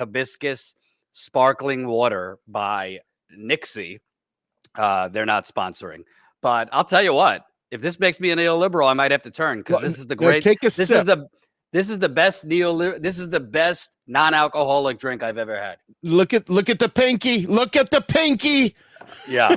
hibiscus sparkling water by Nixie. They're not sponsoring, but I'll tell you what, if this makes me a neoliberal, I might have to turn, because this is the great, take a sip. This is the best this is the best non-alcoholic drink I've ever had. Look at the pinky. Look at the pinky. Yeah.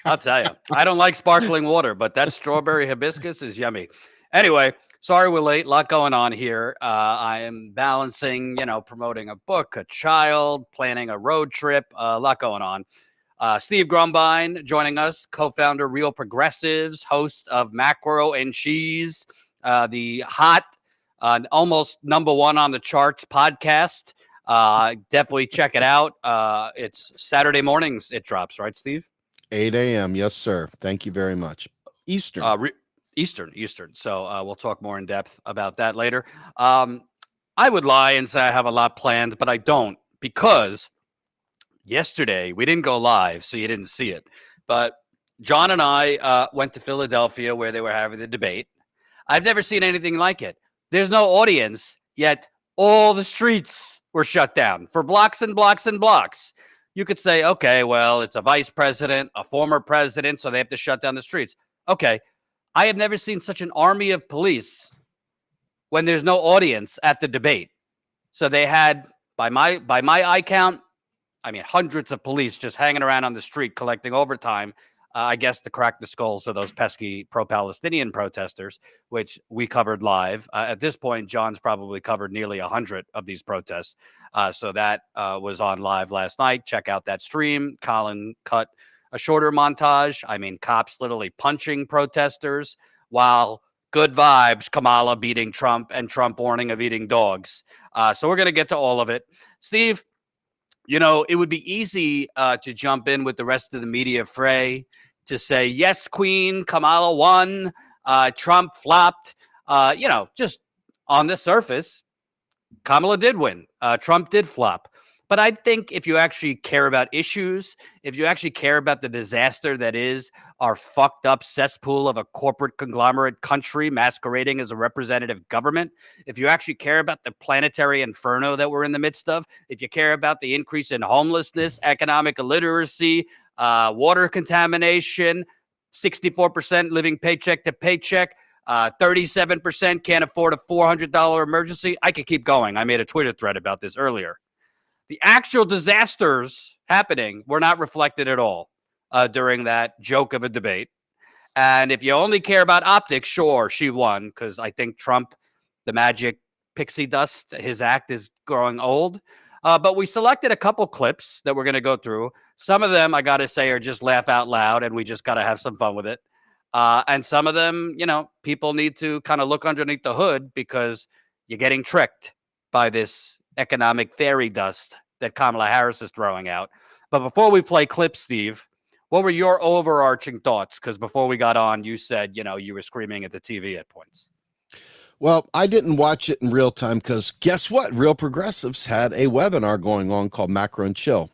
I'll tell you, I don't like sparkling water, but that strawberry hibiscus is yummy. Anyway, sorry we're late. A lot going on here. I am balancing, promoting a book, a child, planning a road trip, a lot going on. Steve Grumbine joining us, co-founder Real Progressives, host of Macro and Cheese, the hot, almost #1 on the charts podcast. Definitely check it out. It's Saturday mornings. It drops, right, Steve? 8 a.m. Yes, sir. Thank you very much. Eastern. Eastern. So we'll talk more in depth about that later. I would lie and say I have a lot planned, but I don't, because yesterday we didn't go live, so you didn't see it. But John and I went to Philadelphia, where they were having the debate. I've never seen anything like it. There's no audience, yet all the streets were shut down for blocks and blocks and blocks. You could say, okay, well, it's a vice president, a former president, so they have to shut down the streets. Okay. I have never seen such an army of police when there's no audience at the debate. So they had, by my eye count, hundreds of police just hanging around on the street collecting overtime, I guess, to crack the skulls of those pesky pro-Palestinian protesters, which we covered live. At this point, John's probably covered nearly 100 of these protests. So that was on live last night. Check out that stream. Colin cut a shorter montage. Cops literally punching protesters, while good vibes, Kamala beating Trump and Trump warning of eating dogs. So we're going to get to all of it. Steve, it would be easy to jump in with the rest of the media fray to say, yes, Queen, Kamala won, Trump flopped. Just on the surface, Kamala did win. Trump did flop. But I think if you actually care about issues, if you actually care about the disaster that is our fucked up cesspool of a corporate conglomerate country masquerading as a representative government, if you actually care about the planetary inferno that we're in the midst of, if you care about the increase in homelessness, economic illiteracy, water contamination, 64% living paycheck to paycheck, 37% can't afford a $400 emergency, I could keep going. I made a Twitter thread about this earlier. The actual disasters happening were not reflected at all during that joke of a debate. And if you only care about optics, sure, she won, because I think Trump, the magic pixie dust, his act is growing old. But we selected a couple clips that we're going to go through. Some of them, I got to say, are just laugh out loud, and we just got to have some fun with it. And some of them, people need to kind of look underneath the hood, because you're getting tricked by this economic fairy dust that Kamala Harris is throwing out. But before we play clips, Steve, what were your overarching thoughts? Because before we got on, you said, you were screaming at the TV at points. Well, I didn't watch it in real time, because guess what? Real Progressives had a webinar going on called Macro and Chill.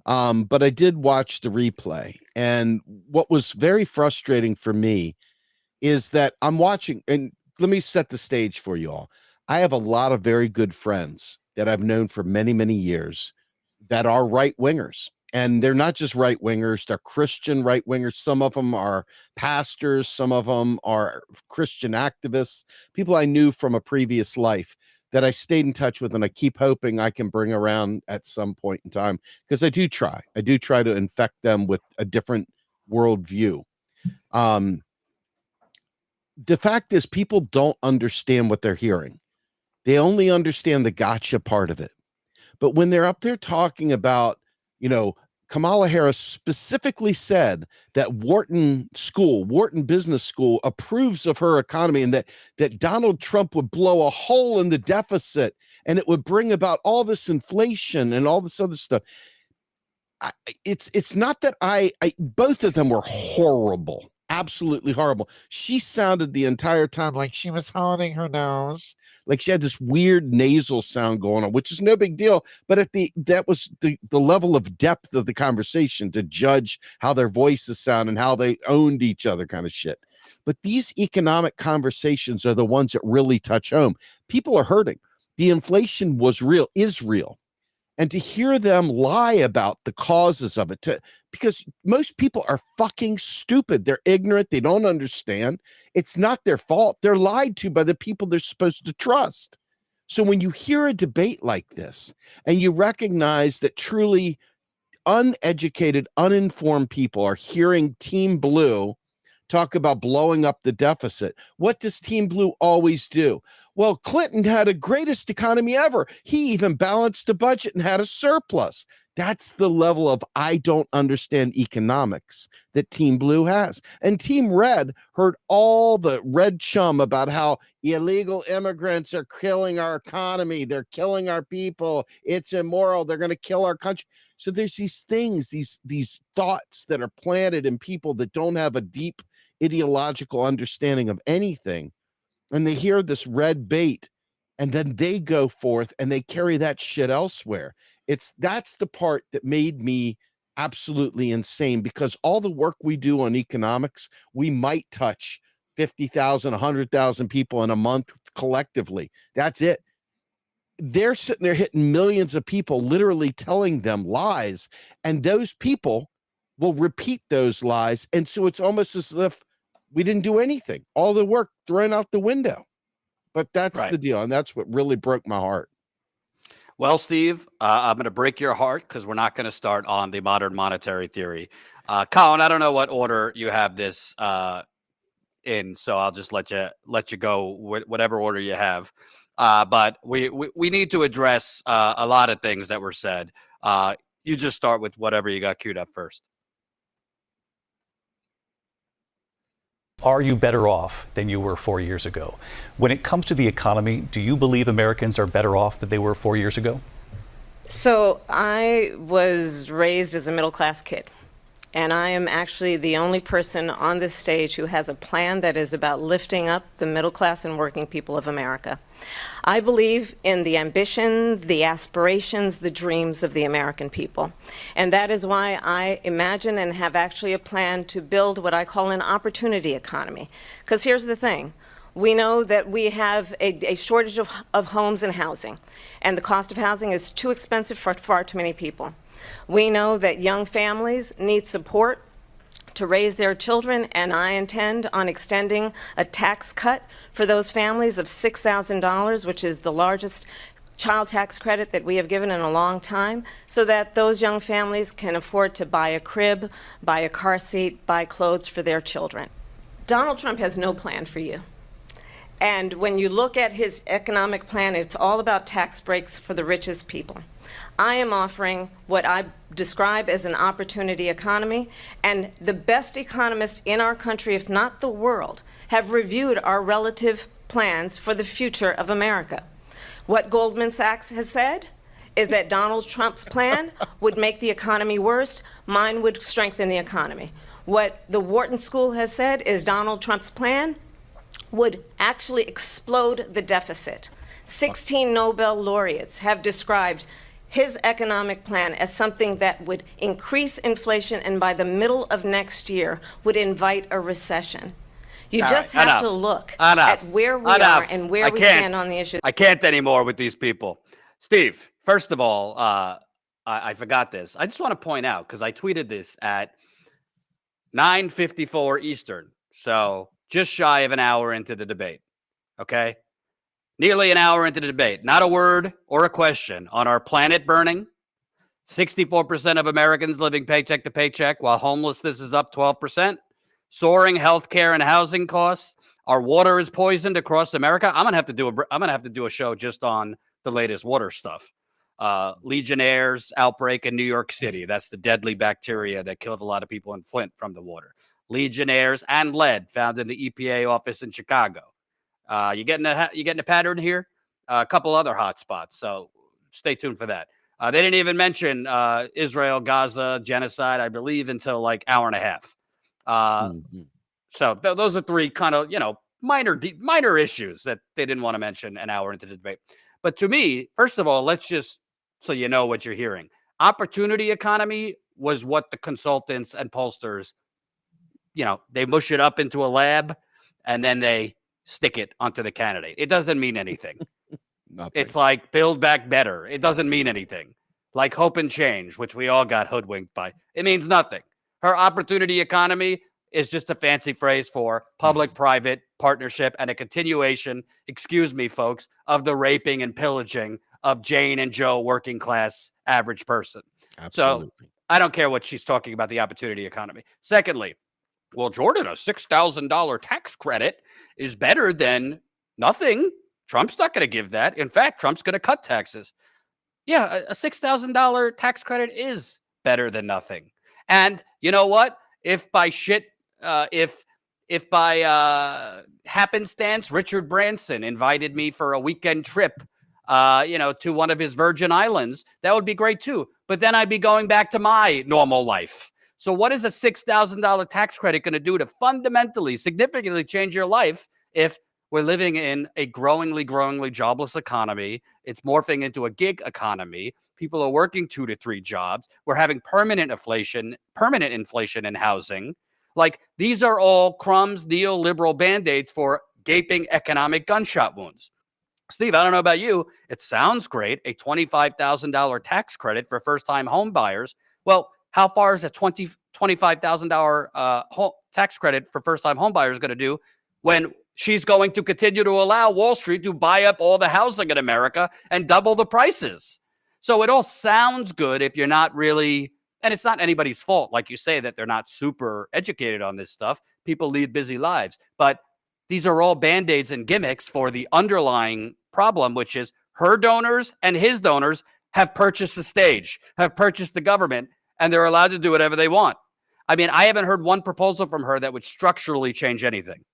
But I did watch the replay. And what was very frustrating for me is that I'm watching, and let me set the stage for you all. I have a lot of very good friends that I've known for many, many years that are right-wingers. And they're not just right-wingers, they're Christian right-wingers. Some of them are pastors, some of them are Christian activists, people I knew from a previous life that I stayed in touch with, and I keep hoping I can bring around at some point in time, because I do try to infect them with a different worldview. The fact is, people don't understand what they're hearing. They only understand the gotcha part of it. But when they're up there talking about, Kamala Harris specifically said that Wharton Business School approves of her economy, and that Donald Trump would blow a hole in the deficit and it would bring about all this inflation and all this other stuff. It's not that both of them were horrible. Absolutely horrible. She sounded the entire time like she was holding her nose, like she had this weird nasal sound going on, which is no big deal. But that was the level of depth of the conversation to judge how their voices sound and how they owned each other, kind of shit. But these economic conversations are the ones that really touch home. People are hurting. The inflation is real. And to hear them lie about the causes of it, because most people are fucking stupid. They're ignorant. They don't understand. It's not their fault. They're lied to by the people they're supposed to trust. So when you hear a debate like this and you recognize that truly uneducated, uninformed people are hearing Team Blue talk about blowing up the deficit, what does Team Blue always do? Well, Clinton had the greatest economy ever. He even balanced the budget and had a surplus. That's the level of I don't understand economics that Team Blue has. And Team Red heard all the red chum about how illegal immigrants are killing our economy. They're killing our people. It's immoral. They're going to kill our country. So there's these things, these thoughts that are planted in people that don't have a deep ideological understanding of anything. And they hear this red bait, and then they go forth and they carry that shit elsewhere. That's the part that made me absolutely insane, because all the work we do on economics, we might touch 50,000, 100,000 people in a month collectively. That's it. They're sitting there hitting millions of people, literally telling them lies, and those people will repeat those lies. And so it's almost as if we didn't do anything, all the work thrown out the window. But that's Right. the deal, and that's what really broke my heart. Well, Steve, I'm going to break your heart because we're not going to start on the modern monetary theory. Colin, I don't know what order you have this in, so I'll just let you go whatever order you have. But we need to address a lot of things that were said. You just start with whatever you got queued up first. Are you better off than you were 4 years ago? When it comes to the economy, do you believe Americans are better off than they were 4 years ago? So I was raised as a middle-class kid, and I am actually the only person on this stage who has a plan that is about lifting up the middle class and working people of America. I believe in the ambition, the aspirations, the dreams of the American people. And that is why I imagine and have actually a plan to build what I call an opportunity economy. Because here's the thing. We know that we have a shortage of homes and housing, and the cost of housing is too expensive for far too many people. We know that young families need support to raise their children, and I intend on extending a tax cut for those families of $6,000, which is the largest child tax credit that we have given in a long time, so that those young families can afford to buy a crib, buy a car seat, buy clothes for their children. Donald Trump has no plan for you. And when you look at his economic plan, it's all about tax breaks for the richest people. I am offering what I describe as an opportunity economy, and the best economists in our country, if not the world, have reviewed our relative plans for the future of America. What Goldman Sachs has said is that Donald Trump's plan would make the economy worse, mine would strengthen the economy. What the Wharton School has said is Donald Trump's plan would actually explode the deficit. 16 Nobel laureates have described his economic plan as something that would increase inflation and by the middle of next year would invite a recession. You just have to look at where we are and where we stand on the issue. I can't anymore with these people. Steve, first of all, I forgot this. I just want to point out, because I tweeted this at 9:54 Eastern. So just shy of an hour into the debate. Okay? Nearly an hour into the debate. Not a word or a question on our planet burning. 64% of Americans living paycheck to paycheck, while homelessness is up 12%. Soaring healthcare and housing costs. Our water is poisoned across America. I'm gonna have to do a show just on the latest water stuff. Legionnaires outbreak in New York City. That's the deadly bacteria that killed a lot of people in Flint from the water. Legionnaires and lead found in the EPA office in Chicago. You getting a pattern here? A couple other hot spots. So stay tuned for that. They didn't even mention Israel-Gaza genocide, I believe, until like hour and a half. So those are three kind of, minor issues that they didn't want to mention an hour into the debate. But to me, first of all, let's just, so you know what you're hearing. Opportunity economy was what the consultants and pollsters, they mush it up into a lab and then they stick it onto the candidate. It doesn't mean anything. Nothing. It's like Build Back Better. It doesn't mean anything. like hope and change, which we all got hoodwinked by. It means nothing. Her opportunity economy is just a fancy phrase for public-private partnership and a continuation, excuse me, folks, of the raping and pillaging of Jane and Joe, working class average person. Absolutely. So I don't care what she's talking about, the opportunity economy. Secondly, well, Jordan, a $6,000 tax credit is better than nothing. Trump's not going to give that. In fact, Trump's going to cut taxes. Yeah, a $6,000 tax credit is better than nothing. And you know what? If by happenstance, Richard Branson invited me for a weekend trip, to one of his Virgin Islands, that would be great too. But then I'd be going back to my normal life. So what is a $6,000 tax credit going to do to fundamentally, significantly change your life if we're living in a growingly jobless economy? It's morphing into a gig economy. People are working 2 to 3 jobs. We're having permanent inflation in housing. Like, these are all crumbs, neoliberal band-aids for gaping economic gunshot wounds. Steve, I don't know about you. It sounds great, a $25,000 tax credit for first-time home buyers. Well, how far is a $25,000 tax credit for first-time home buyers going to do when she's going to continue to allow Wall Street to buy up all the housing in America and double the prices? So it all sounds good if you're not really, and it's not anybody's fault, like you say, that they're not super educated on this stuff. People lead busy lives. But these are all band-aids and gimmicks for the underlying problem, which is her donors and his donors have purchased the stage, have purchased the government, and they're allowed to do whatever they want. I mean, I haven't heard one proposal from her that would structurally change anything.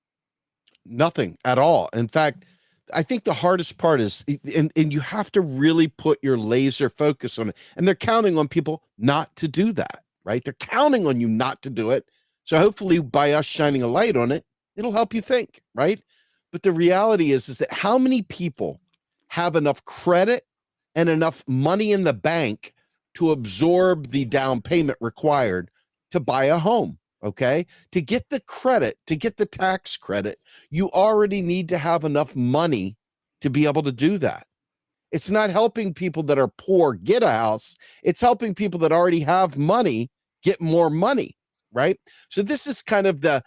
Nothing at all. In fact, I think the hardest part is, and you have to really put your laser focus on it. And they're counting on people not to do that, right? They're counting on you not to do it. So hopefully by us shining a light on it, it'll help you think, right? But the reality is that how many people have enough credit and enough money in the bank to absorb the down payment required to buy a home? Okay, to get the credit, to get the tax credit, you already need to have enough money to be able to do that. It's not helping people that are poor get a house. It's helping people that already have money get more money, right? So this is kind of the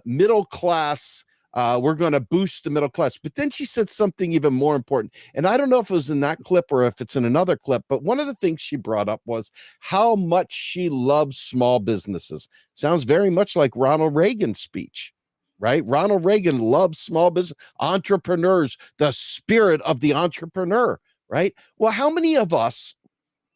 middle class. We're going to boost the middle class. But then she said something even more important. And I don't know if it was in that clip or if it's in another clip, but one of the things she brought up was how much she loves small businesses. Sounds very much like Ronald Reagan's speech, right? Ronald Reagan loves small business, entrepreneurs, the spirit of the entrepreneur, right? Well, how many of us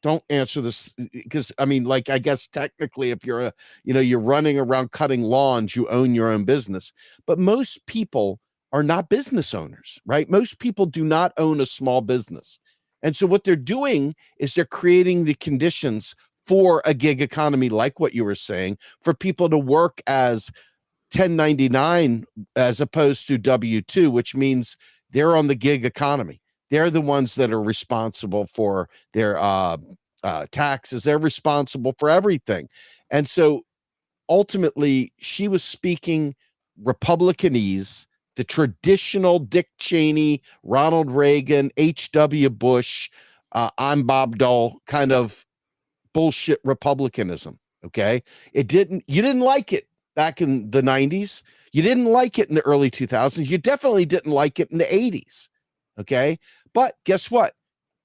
don't answer this? Because I mean, like, I guess technically if you're you're running around cutting lawns, you own your own business, but most people are not business owners, right? Most people do not own a small business. And so what they're doing is they're creating the conditions for a gig economy, like what you were saying, for people to work as 1099 as opposed to W-2, which means they're on the gig economy. They're the ones that are responsible for their taxes. They're responsible for everything. And so ultimately, she was speaking Republicanese, the traditional Dick Cheney, Ronald Reagan, H.W. Bush, I'm Bob Dole kind of bullshit Republicanism. Okay. You didn't like it back in the 90s. You didn't like it in the early 2000s. You definitely didn't like it in the 80s. Okay. But guess what?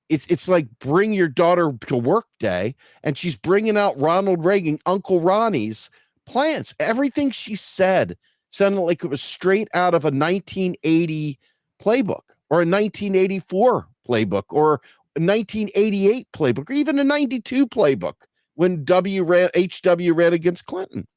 It's like bring your daughter to work day, and she's bringing out Ronald Reagan, Uncle Ronnie's plans. Everything she said sounded like it was straight out of a 1980 playbook or a 1984 playbook or a 1988 playbook or even a 92 playbook when HW ran against Clinton.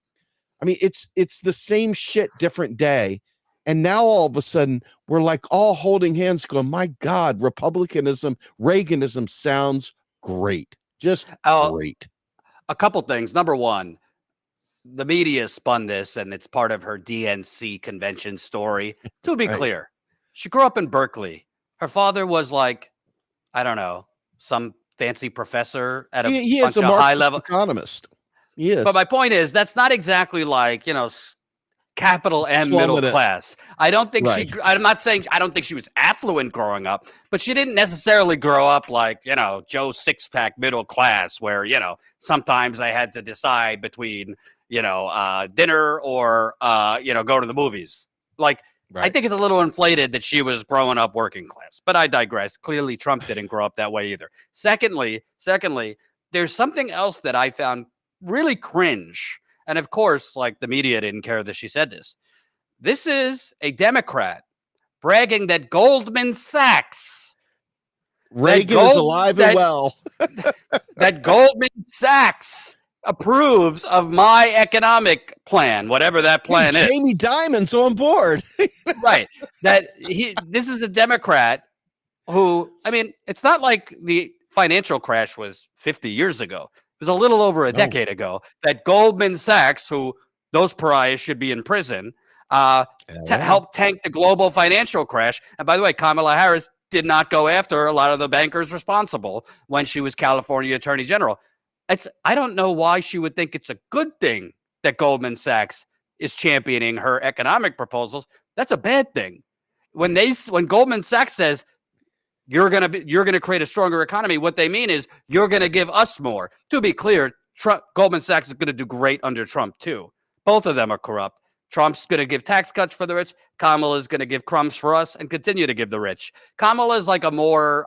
I mean, it's the same shit, different day. And now all of a sudden we're like all holding hands going, my God, Republicanism, Reaganism sounds great. Just great. A couple things. Number one, the media spun this and it's part of her DNC convention story. To be clear, she grew up in Berkeley. Her father was like, I don't know, some fancy professor at he bunch is a of high level economist. Yes. But my point is, that's not exactly like, capital M middle Slumming it. class. I don't think Right. I'm not saying I don't think she was affluent growing up, but she didn't necessarily grow up like, Joe Six-Pack middle class where, sometimes I had to decide between, dinner or, go to the movies. Like, I think it's a little inflated that she was growing up working class, but I digress. Clearly, Trump didn't grow up that way either. Secondly, there's something else that I found really cringe. And of course, like the media didn't care that she said this. This is a Democrat bragging that Goldman Sachs, Reagan is alive and well. that Goldman Sachs approves of my economic plan, whatever that plan is. Jamie Dimon's on board. Right. This is a Democrat who, I mean, it's not like the financial crash was 50 years ago. It was a little over a decade ago that Goldman Sachs, who those pariahs should be in prison, helped tank the global financial crash. And by the way, Kamala Harris did not go after a lot of the bankers responsible when she was California Attorney General. I don't know why she would think it's a good thing that Goldman Sachs is championing her economic proposals. That's a bad thing. When Goldman Sachs says you're gonna create a stronger economy, what they mean is you're gonna give us more. To be clear, Goldman Sachs is gonna do great under Trump too. Both of them are corrupt. Trump's going to give tax cuts for the rich. Kamala is going to give crumbs for us and continue to give the rich. Kamala is like a more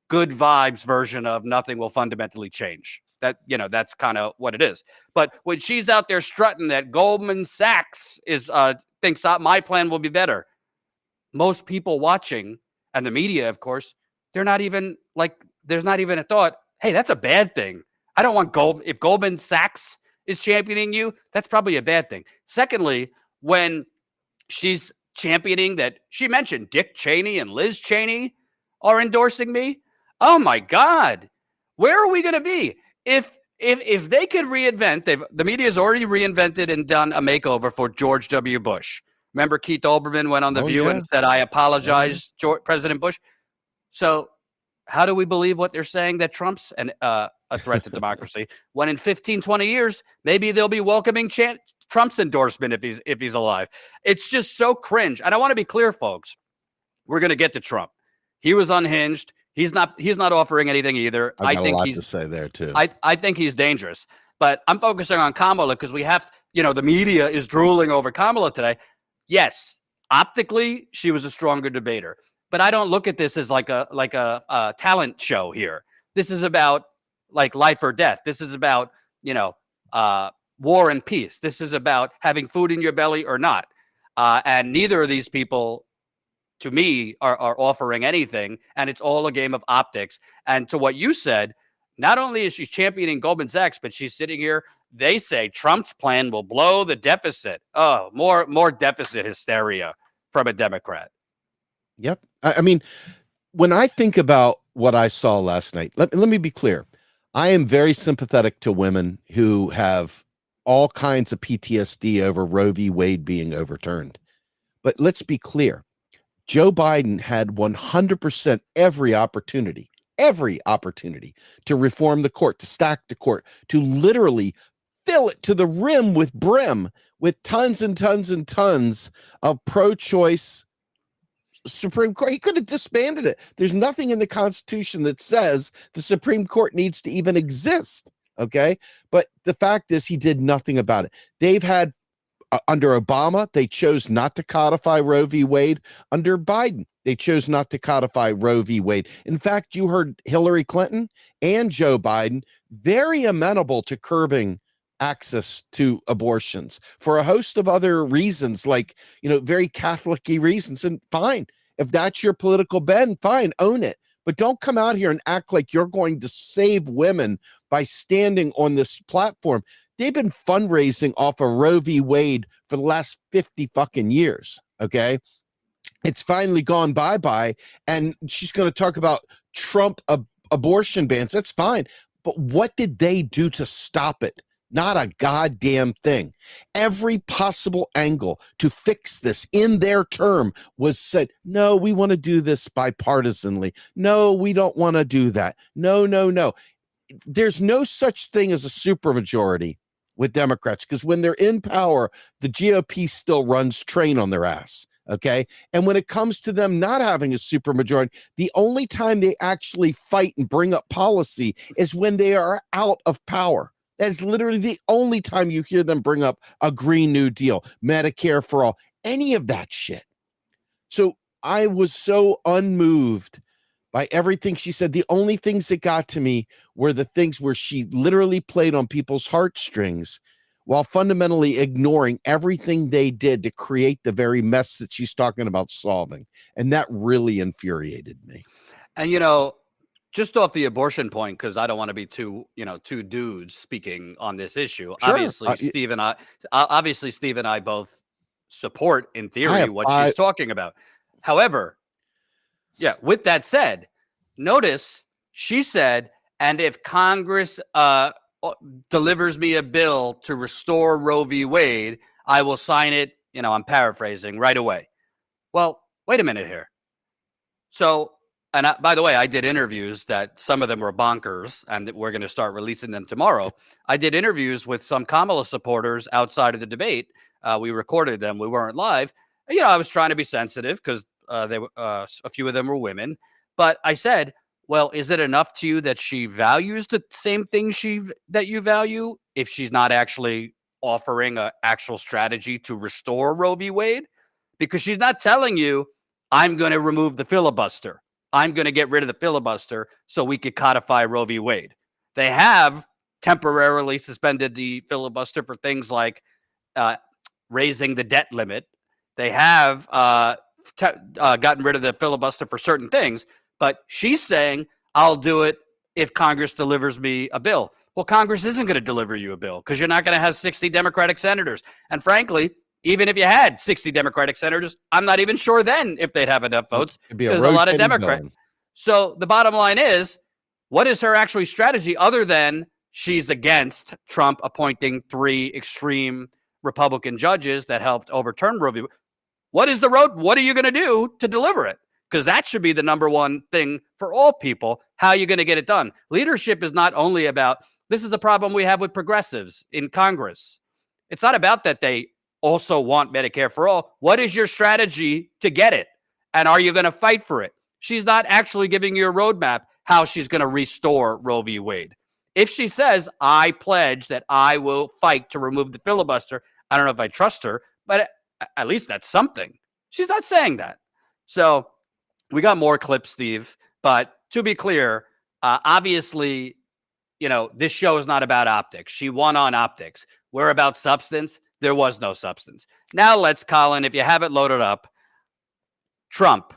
good vibes version of nothing will fundamentally change. That's kind of what it is. But when she's out there strutting that Goldman Sachs thinks my plan will be better, most people watching and the media, of course, there's not even a thought, hey, that's a bad thing. I don't want if Goldman Sachs is championing you, that's probably a bad thing. Secondly, when she's championing that, she mentioned Dick Cheney and Liz Cheney are endorsing me. Oh my God, where are we going to be? If they could reinvent, the media's already reinvented and done a makeover for George W. Bush. Remember Keith Olbermann went on The View and said, I apologize, President Bush. So how do we believe what they're saying, that Trump's a threat to democracy, when in 15, 20 years, maybe they'll be welcoming Trump's endorsement if he's alive? It's just so cringe. And I want to be clear, folks. We're going to get to Trump. He was unhinged. He's not offering anything either. I think he's to say there too. I think he's dangerous. But I'm focusing on Kamala because we have, the media is drooling over Kamala today. Yes, optically, she was a stronger debater. But I don't look at this as like a talent show here. This is about like life or death. This is about, war and peace. This is about having food in your belly or not. And neither of these people, to me, are offering anything. And it's all a game of optics. And to what you said, not only is she championing Goldman Sachs, but she's sitting here. They say Trump's plan will blow the deficit. Oh, more deficit hysteria from a Democrat. Yep. I mean, when I think about what I saw last night, let me be clear. I am very sympathetic to women who have all kinds of PTSD over Roe v. Wade being overturned. But let's be clear. Joe Biden had 100% every opportunity to reform the court, to stack the court, to literally fill it to the rim with brim, with tons and tons and tons of pro-choice Supreme Court. He could have disbanded it. There's nothing in the Constitution that says the Supreme Court needs to even exist. Okay. But the fact is, he did nothing about it. They've had under Obama, they chose not to codify Roe v. Wade. Under Biden, they chose not to codify Roe v. Wade. In fact, you heard Hillary Clinton and Joe Biden very amenable to curbing access to abortions for a host of other reasons, like, very Catholic-y reasons. And fine, if that's your political bend, fine, own it. But don't come out here and act like you're going to save women by standing on this platform. They've been fundraising off of Roe v. Wade for the last 50 fucking years. Okay. It's finally gone bye-bye. And she's going to talk about Trump abortion bans. That's fine. But what did they do to stop it? Not a goddamn thing. Every possible angle to fix this in their term was said, no, we want to do this bipartisanly. No, we don't want to do that. No. There's no such thing as a supermajority with Democrats, because when they're in power, the GOP still runs train on their ass. Okay. And when it comes to them not having a supermajority, the only time they actually fight and bring up policy is when they are out of power. That's literally the only time you hear them bring up a Green New Deal, Medicare for all, any of that shit. So I was so unmoved by everything she said. The only things that got to me were the things where she literally played on people's heartstrings while fundamentally ignoring everything they did to create the very mess that she's talking about solving. And that really infuriated me. And, just off the abortion point, because I don't want to be two dudes speaking on this issue. Sure. Obviously, Steve and I both support, in theory, what she's talking about. However, with that said, notice she said, and if Congress delivers me a bill to restore Roe v. Wade, I will sign it, I'm paraphrasing, right away. Well, wait a minute here. So, by the way, I did interviews that some of them were bonkers, and we're going to start releasing them tomorrow. I did interviews with some Kamala supporters outside of the debate. We recorded them. We weren't live. I was trying to be sensitive because a few of them were women. But I said, well, is it enough to you that she values the same thing that you value if she's not actually offering an actual strategy to restore Roe v. Wade? Because she's not telling you, I'm going to remove the filibuster. I'm going to get rid of the filibuster so we could codify Roe v. Wade. They have temporarily suspended the filibuster for things like raising the debt limit. They have gotten rid of the filibuster for certain things. But she's saying, I'll do it if Congress delivers me a bill. Well, Congress isn't going to deliver you a bill because you're not going to have 60 Democratic senators. And frankly, even if you had 60 Democratic senators, I'm not even sure then if they'd have enough votes because a lot of Democrats. So the bottom line is, what is her actually strategy other than she's against Trump appointing 3 extreme Republican judges that helped overturn Roe v. Wade? What is the road? What are you going to do to deliver it? Because that should be the number one thing for all people. How are you going to get it done? Leadership is not only about, this is the problem we have with progressives in Congress. It's not about that they also want Medicare for all. What is your strategy to get it? And are you going to fight for it? She's not actually giving you a roadmap how she's going to restore Roe v. Wade. If she says, I pledge that I will fight to remove the filibuster, I don't know if I trust her, but at least that's something. She's not saying that. So we got more clips, Steve, but to be clear, obviously, this show is not about optics. She won on optics. We're about substance. There was no substance. Now let's, Colin, if you have it loaded up, Trump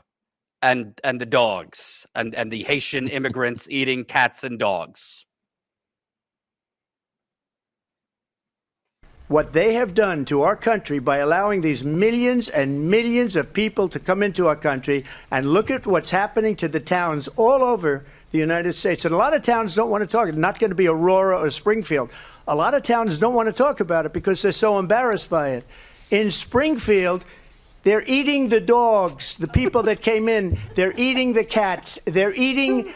and the dogs and the Haitian immigrants eating cats and dogs. What they have done to our country by allowing these millions and millions of people to come into our country, and look at what's happening to the towns all over the United States. And a lot of towns don't want to talk. It's not going to be Aurora or Springfield. A lot of towns don't want to talk about it because they're so embarrassed by it. In Springfield, they're eating the dogs, the people that came in. They're eating the cats. They're eating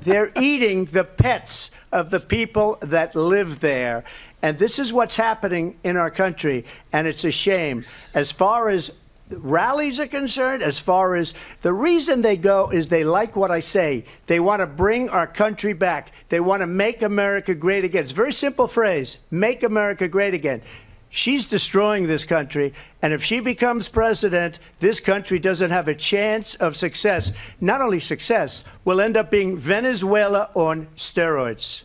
the pets of the people that live there. And this is what's happening in our country, and it's a shame. As far as rallies are concerned, as far as the reason they go is they like what I say. They want to bring our country back. They want to make America great again. It's a very simple phrase, make America great again. She's destroying this country, and if she becomes president, this country doesn't have a chance of success. Not only success, we'll end up being Venezuela on steroids.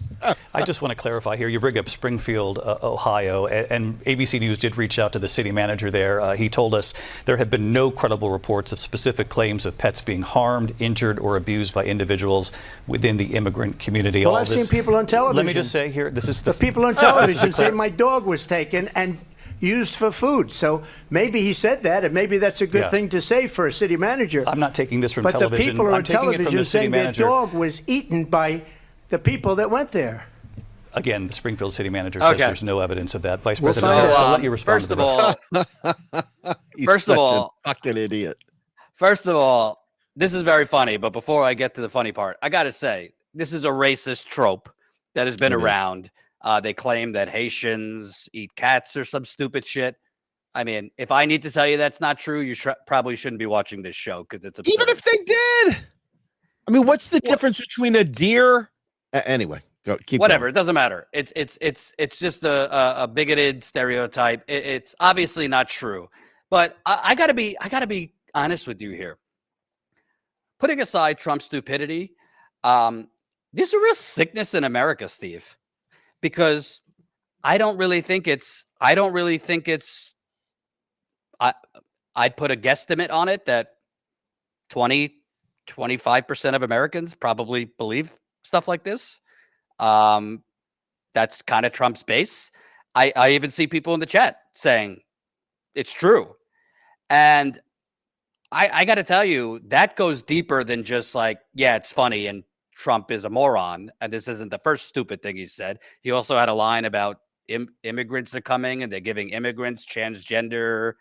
I just want to clarify here. You bring up Springfield, Ohio, and ABC News did reach out to the city manager there. He told us there have been no credible reports of specific claims of pets being harmed, injured, or abused by individuals within the immigrant community. Well, I've seen people on television. Let me just say here, this is the people on television say my dog was taken and used for food. So maybe he said that, and maybe that's a good thing to say for a city manager. I'm not taking this from but television. But the people on I'm taking it from television the city saying manager. their dog was eaten by the people that went there. Again, the Springfield city manager says there's no evidence of that. Vice We'll President, I'll let you respond first of all, fucking idiot. First of all, this is very funny, but before I get to the funny part, I got to say, this is a racist trope that has been around. They claim that Haitians eat cats or some stupid shit. I mean, if I need to tell you that's not true, you probably shouldn't be watching this show because it's absurd. Even if they did, I mean, what's the difference between a deer? Anyway, go keep whatever. going. It doesn't matter. It's just a bigoted stereotype. It's obviously not true. But I gotta be honest with you here. Putting aside Trump's stupidity, there's a real sickness in America, Steve, because I don't really think it's. I'd put a guesstimate on it that 25% of Americans probably believe stuff like this. That's kind of Trump's base. I even see people in the chat saying it's true. And I got to tell you, that goes deeper than just like, yeah, it's funny and Trump is a moron. And this isn't the first stupid thing he said. He also had a line about immigrants are coming and they're giving immigrants transgender.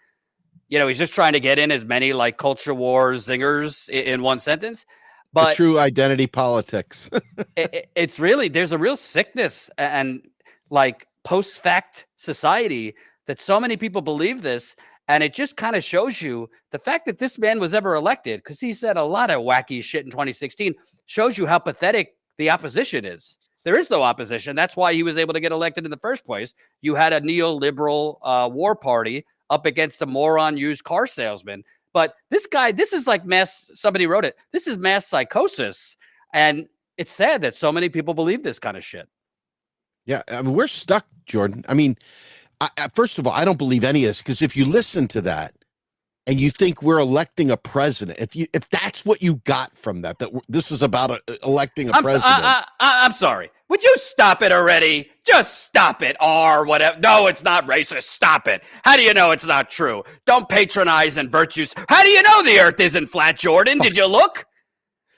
He's just trying to get in as many like culture war zingers in one sentence. But the true identity politics. It's really, there's a real sickness and like post-fact society that so many people believe this. And it just kind of shows you the fact that this man was ever elected, because he said a lot of wacky shit in 2016, shows you how pathetic the opposition is. There is no opposition. That's why he was able to get elected in the first place. You had a neoliberal war party up against a moron used car salesman. But this guy, this is like somebody wrote it, this is mass psychosis. And it's sad that so many people believe this kind of shit. Yeah, I mean, we're stuck, Jordan. I mean, first of all, I don't believe any of this, because if you listen to that and you think we're electing a president, if that's what you got from that this is about electing a president. I'm sorry. Would you stop it already? Just stop it, or whatever. No, it's not racist. Stop it. How do you know it's not true? Don't patronize and virtues. How do you know the earth isn't flat, Jordan? Did you look?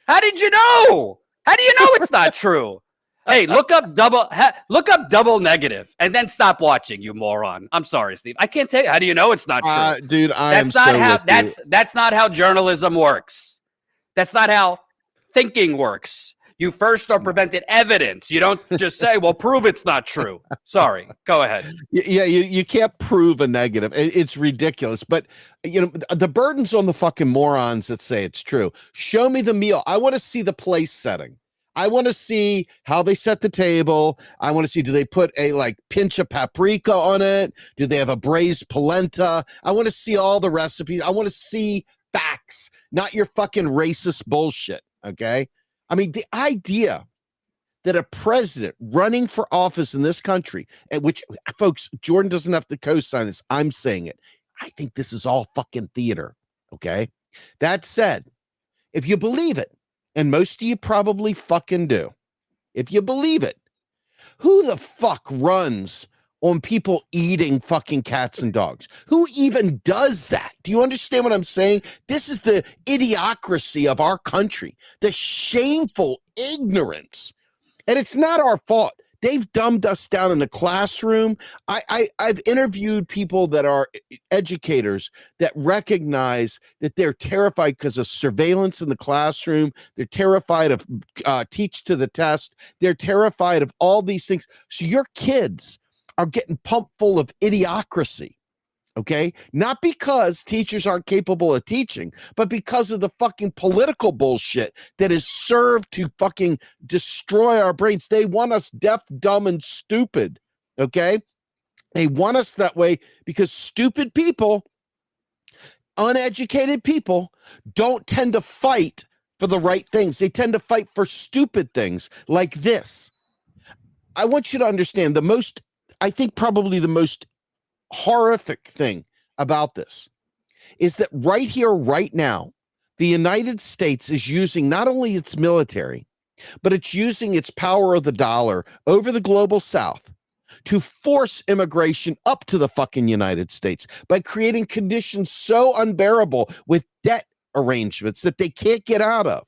How did you know? How do you know it's not true? Hey, look up double negative and then stop watching, you moron. I'm sorry, Steve. I can't tell you. How do you know it's not true? Dude, that's not how journalism works. That's not how thinking works. You first are presented evidence. You don't just say, well, prove it's not true. Sorry. Go ahead. Yeah, you can't prove a negative. It's ridiculous. But, the burden's on the fucking morons that say it's true. Show me the meal. I want to see the place setting. I want to see how they set the table. I want to see, do they put a pinch of paprika on it? Do they have a braised polenta? I want to see all the recipes. I want to see facts, not your fucking racist bullshit. Okay. I mean, the idea that a president running for office in this country, which, folks, Jordan doesn't have to co-sign this. I'm saying it. I think this is all fucking theater. Okay. That said, if you believe it, and most of you probably fucking do, if you believe it, who the fuck runs on people eating fucking cats and dogs? Who even does that? Do you understand what I'm saying? This is the idiocracy of our country, the shameful ignorance. And it's not our fault. They've dumbed us down in the classroom. I've interviewed people that are educators that recognize that they're terrified because of surveillance in the classroom. They're terrified of teach to the test. They're terrified of all these things. So your kids are getting pumped full of idiocracy. Okay, not because teachers aren't capable of teaching, but because of the fucking political bullshit that is served to fucking destroy our brains. They want us deaf, dumb, and stupid. Okay, they want us that way because stupid people, uneducated people, don't tend to fight for the right things. They tend to fight for stupid things like this. I want you to understand I think probably the most horrific thing about this is that right here, right now, the United States is using not only its military, but it's using its power of the dollar over the global South to force immigration up to the fucking United States by creating conditions so unbearable with debt arrangements that they can't get out of,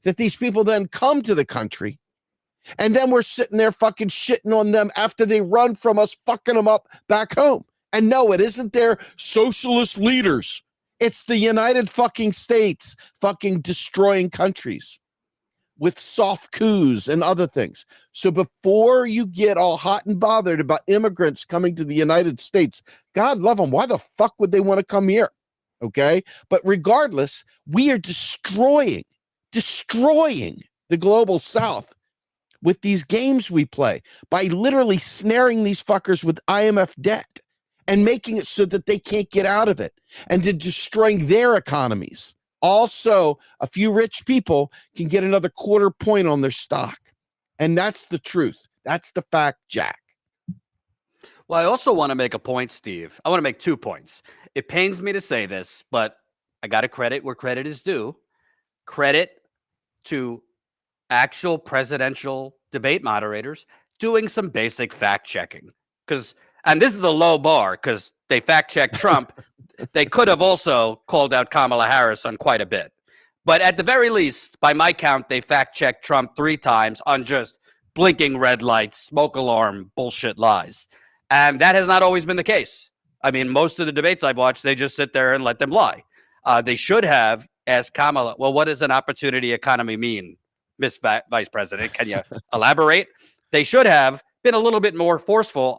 that these people then come to the country. And then we're sitting there fucking shitting on them after they run from us, fucking them up back home. And no, it isn't their socialist leaders. It's the United fucking States fucking destroying countries. with soft coups and other things. So before you get all hot and bothered about immigrants coming to the United States, God love them, why the fuck would they want to come here? Okay? But regardless, we are destroying the global South with these games we play by literally snaring these fuckers with IMF debt and making it so that they can't get out of it, and to destroying their economies. Also, a few rich people can get another quarter point on their stock. And that's the truth. That's the fact, Jack. Well, I also want to make a point, Steve. I want to make 2 points. It pains me to say this, but I got to credit where credit is due. Credit to actual presidential debate moderators doing some basic fact checking. And this is a low bar because they fact checked Trump. They could have also called out Kamala Harris on quite a bit. But at the very least, by my count, they fact checked Trump 3 times on just blinking red lights, smoke alarm, bullshit lies. And that has not always been the case. I mean, most of the debates I've watched, they just sit there and let them lie. They should have asked Kamala, well, what does an opportunity economy mean, Miss Vice President? Can you elaborate? They should have been a little bit more forceful.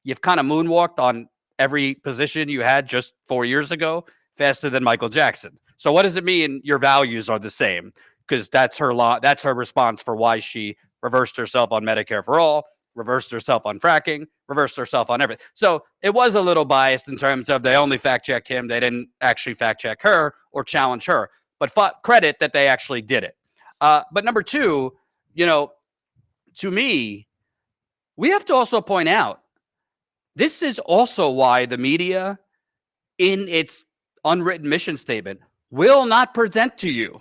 You've kind of moonwalked on every position you had just 4 years ago, faster than Michael Jackson. So what does it mean your values are the same? Because that's her that's her response for why she reversed herself on Medicare for all, reversed herself on fracking, reversed herself on everything. So it was a little biased in terms of they only fact check him. They didn't actually fact check her or challenge her, but credit that they actually did it. But number 2, to me, we have to also point out, this is also why the media, in its unwritten mission statement, will not present to you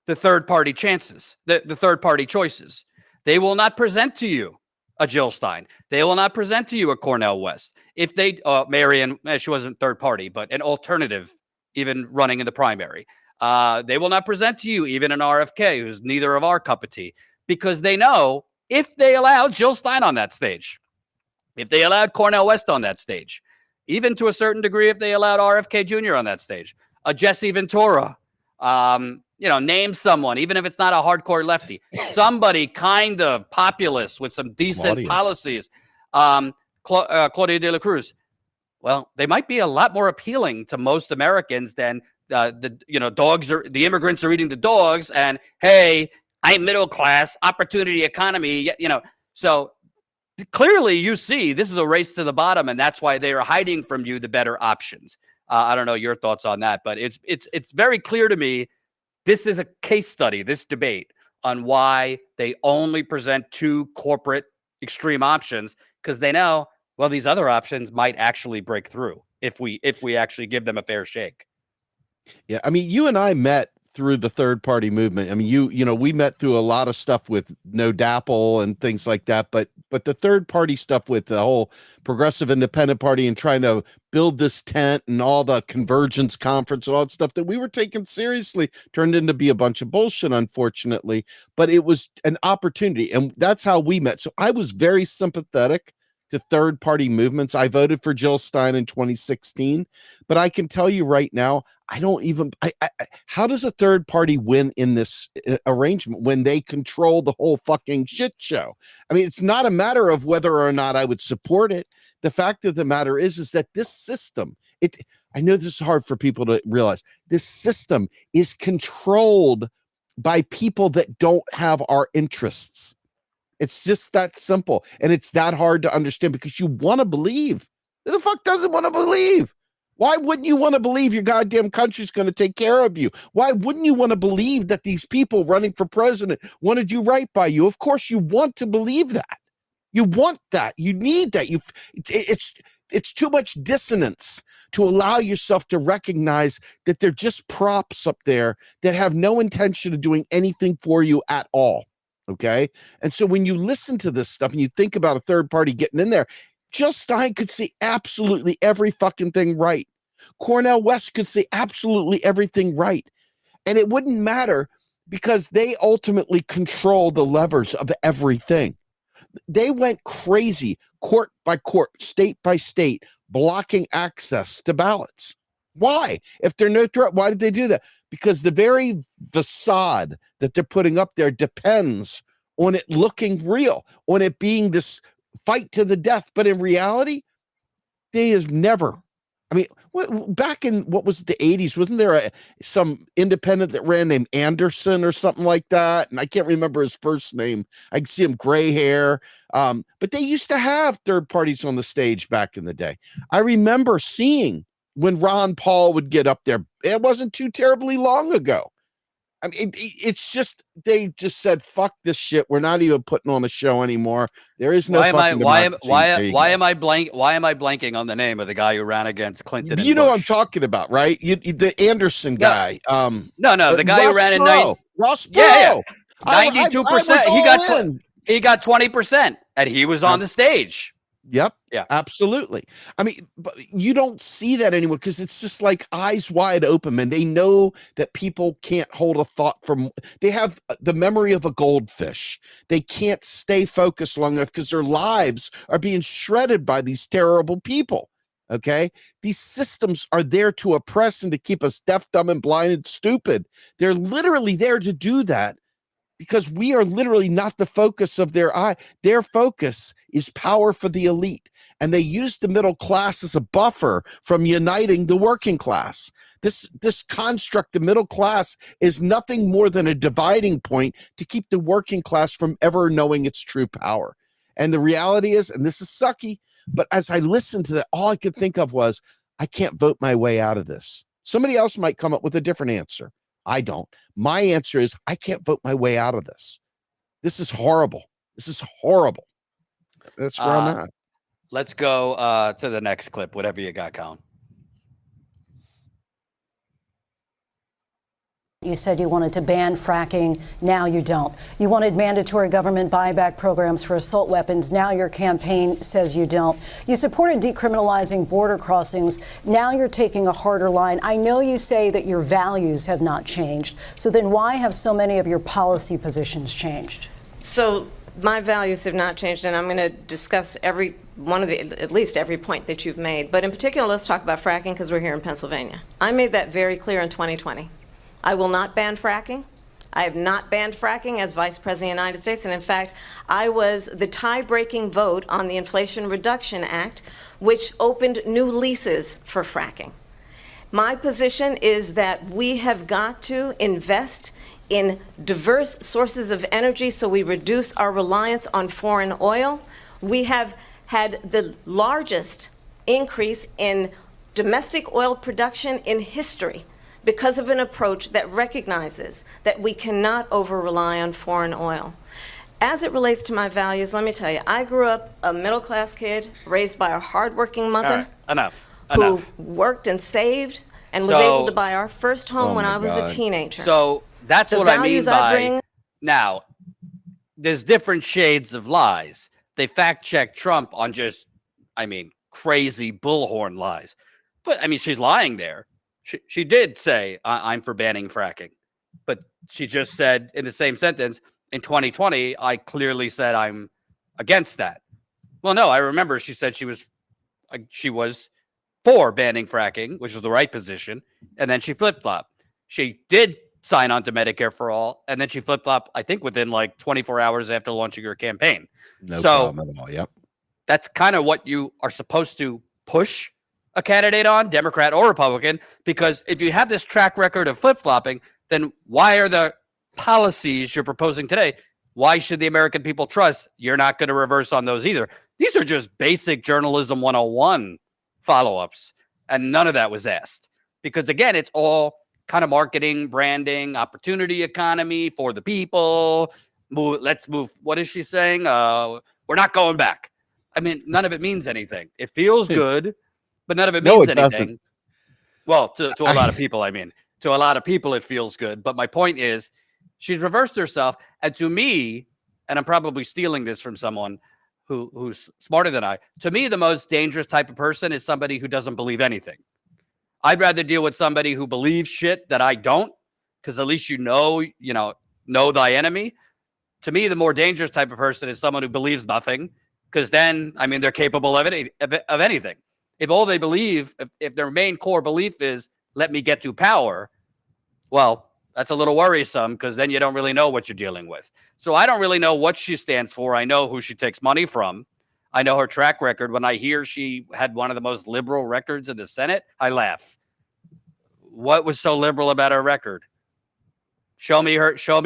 the third-party chances, the third-party choices. They will not present to you a Jill Stein. They will not present to you a Cornel West. If they, Marion, she wasn't third party, but an alternative, even running in the primary. They will not present to you even an RFK, who's neither of our cup of tea, because they know if they allowed Jill Stein on that stage, if they allowed Cornel West on that stage, even to a certain degree, if they allowed RFK Jr. on that stage, a Jesse Ventura, name someone, even if it's not a hardcore lefty, somebody kind of populist with some decent policies, Claudia de la Cruz. Well, they might be a lot more appealing to most Americans than the immigrants are eating the dogs, and hey, I'm middle class, opportunity economy, So clearly you see this is a race to the bottom, and that's why they are hiding from you the better options. I don't know your thoughts on that, but it's very clear to me this is a case study, this debate, on why they only present 2 corporate extreme options, because they know, well, these other options might actually break through if we actually give them a fair shake. Yeah, I mean, you and I met through the third party movement. I mean, we met through a lot of stuff with No Dapple and things like that, but the third party stuff with the whole Progressive Independent Party and trying to build this tent and all the convergence conference and all that stuff that we were taking seriously turned into be a bunch of bullshit, unfortunately, but it was an opportunity, and that's how we met. So I was very sympathetic to third party movements. I voted for Jill Stein in 2016, but I can tell you right now, how does a third party win in this arrangement when they control the whole fucking shit show? I mean, it's not a matter of whether or not I would support it. The fact of the matter is that this system, I know this is hard for people to realize, this system is controlled by people that don't have our interests. It's just that simple. And it's that hard to understand because you want to believe. Who the fuck doesn't want to believe? Why wouldn't you want to believe your goddamn country's going to take care of you? Why wouldn't you want to believe that these people running for president want to do right by you? Of course you want to believe that. You want that. You need that. It's too much dissonance to allow yourself to recognize that they're just props up there that have no intention of doing anything for you at all. Okay. And so when you listen to this stuff and you think about a third party getting in there, Jill Stein could see absolutely every fucking thing right. Cornel West could see absolutely everything right. And it wouldn't matter because they ultimately control the levers of everything. They went crazy, court by court, state by state, blocking access to ballots. Why? If they're no threat, why did they do that? because the very facade that they're putting up there depends on it looking real, on it being this fight to the death. But in reality, they have never. I mean, back in what was it, the 80s, wasn't there some independent that ran named Anderson or something like that? And I can't remember his first name. I can see him gray hair. But they used to have third parties on the stage back in the day. I remember seeing when Ron Paul would get up there. It wasn't too terribly long ago. I mean, it's just, they just said, fuck this shit. We're not even putting on a show anymore. There is no fucking democracy. Why am I blanking on the name of the guy who ran against Clinton and You know Bush? what I'm talking about, right? The Anderson guy. No, the guy who ran in Ross Perot. Yeah. 92%. He got 20%, and he was on the stage. Yep. Yeah. Absolutely. I mean, but you don't see that anymore because it's just like eyes wide open, and they know that people can't hold a thought from. They have the memory of a goldfish. They can't stay focused long enough because their lives are being shredded by these terrible people. Okay. These systems are there to oppress and to keep us deaf, dumb, and blind and stupid. They're literally there to do that. Because we are literally not the focus of their eye. Their focus is power for the elite. And they use the middle class as a buffer from uniting the working class. This construct, the middle class, is nothing more than a dividing point to keep the working class from ever knowing its true power. And the reality is, and this is sucky, but as I listened to that, all I could think of was, I can't vote my way out of this. Somebody else might come up with a different answer. I don't. My answer is I can't vote my way out of this. This is horrible. This is horrible. That's where I'm at. Let's go to the next clip, whatever you got, Colin. You said you wanted to ban fracking. Now you don't. You wanted mandatory government buyback programs for assault weapons. Now your campaign says you don't. You supported decriminalizing border crossings. Now you're taking a harder line. I know you say that your values have not changed. So then why have so many of your policy positions changed? So my values have not changed, and I'm going to discuss every one of at least every point that you've made. But in particular, let's talk about fracking because we're here in Pennsylvania. I made that very clear in 2020. I will not ban fracking. I have not banned fracking as Vice President of the United States. And in fact, I was the tie-breaking vote on the Inflation Reduction Act, which opened new leases for fracking. My position is that we have got to invest in diverse sources of energy so we reduce our reliance on foreign oil. We have had the largest increase in domestic oil production in history, because of an approach that recognizes that we cannot over-rely on foreign oil. As it relates to my values, let me tell you, I grew up a middle-class kid raised by a hardworking mother. Enough. Who worked and saved and was able to buy our first home when I was a teenager. So that's what I mean by, now, there's different shades of lies. They fact-check Trump on just, crazy bullhorn lies. But, she's lying there. She did say, I'm for banning fracking. But she just said in the same sentence, in 2020, I clearly said I'm against that. Well, no, I remember she said she was for banning fracking, which was the right position. And then she flip-flopped. She did sign on to Medicare for all. And then she flip-flopped, I think, within like 24 hours after launching her campaign. No problem at all. Yep. That's kind of what you are supposed to push a candidate on, Democrat or Republican, because if you have this track record of flip-flopping, then why are the policies you're proposing today, why should the American people trust you're not going to reverse on those either? These are just basic journalism 101 follow-ups, and none of that was asked. Because again, it's all kind of marketing, branding, opportunity economy for the people. Let's move. What is she saying? We're not going back. None of it means anything. It feels good. But none of it means anything. Doesn't. Well, to a lot of people, To a lot of people, it feels good. But my point is, she's reversed herself. And to me, and I'm probably stealing this from someone who's smarter than I, to me, the most dangerous type of person is somebody who doesn't believe anything. I'd rather deal with somebody who believes shit that I don't, because at least know thy enemy. To me, the more dangerous type of person is someone who believes nothing, because then, they're capable of anything. If all they believe, if their main core belief is, let me get to power, Well, that's a little worrisome because then you don't really know what you're dealing with. So I don't really know what she stands for. I know who she takes money from. I know her track record. When I hear she had one of the most liberal records in the Senate, I laugh. What was so liberal about her record? Show me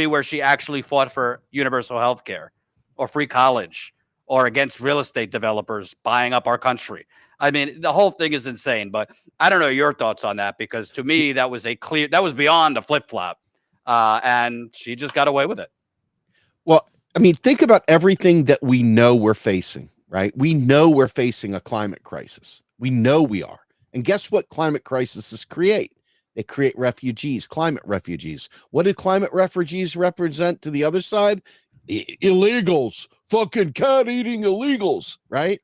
where she actually fought for universal health care or free college or against real estate developers buying up our country. I mean, the whole thing is insane, but I don't know your thoughts on that, because to me, that was beyond a flip flop. And she just got away with it. Well, I mean, think about everything that we know we're facing, right? We know we're facing a climate crisis. We know we are. And guess what climate crises create? They create refugees, climate refugees. What do climate refugees represent to the other side? Illegals, fucking cat-eating illegals, right?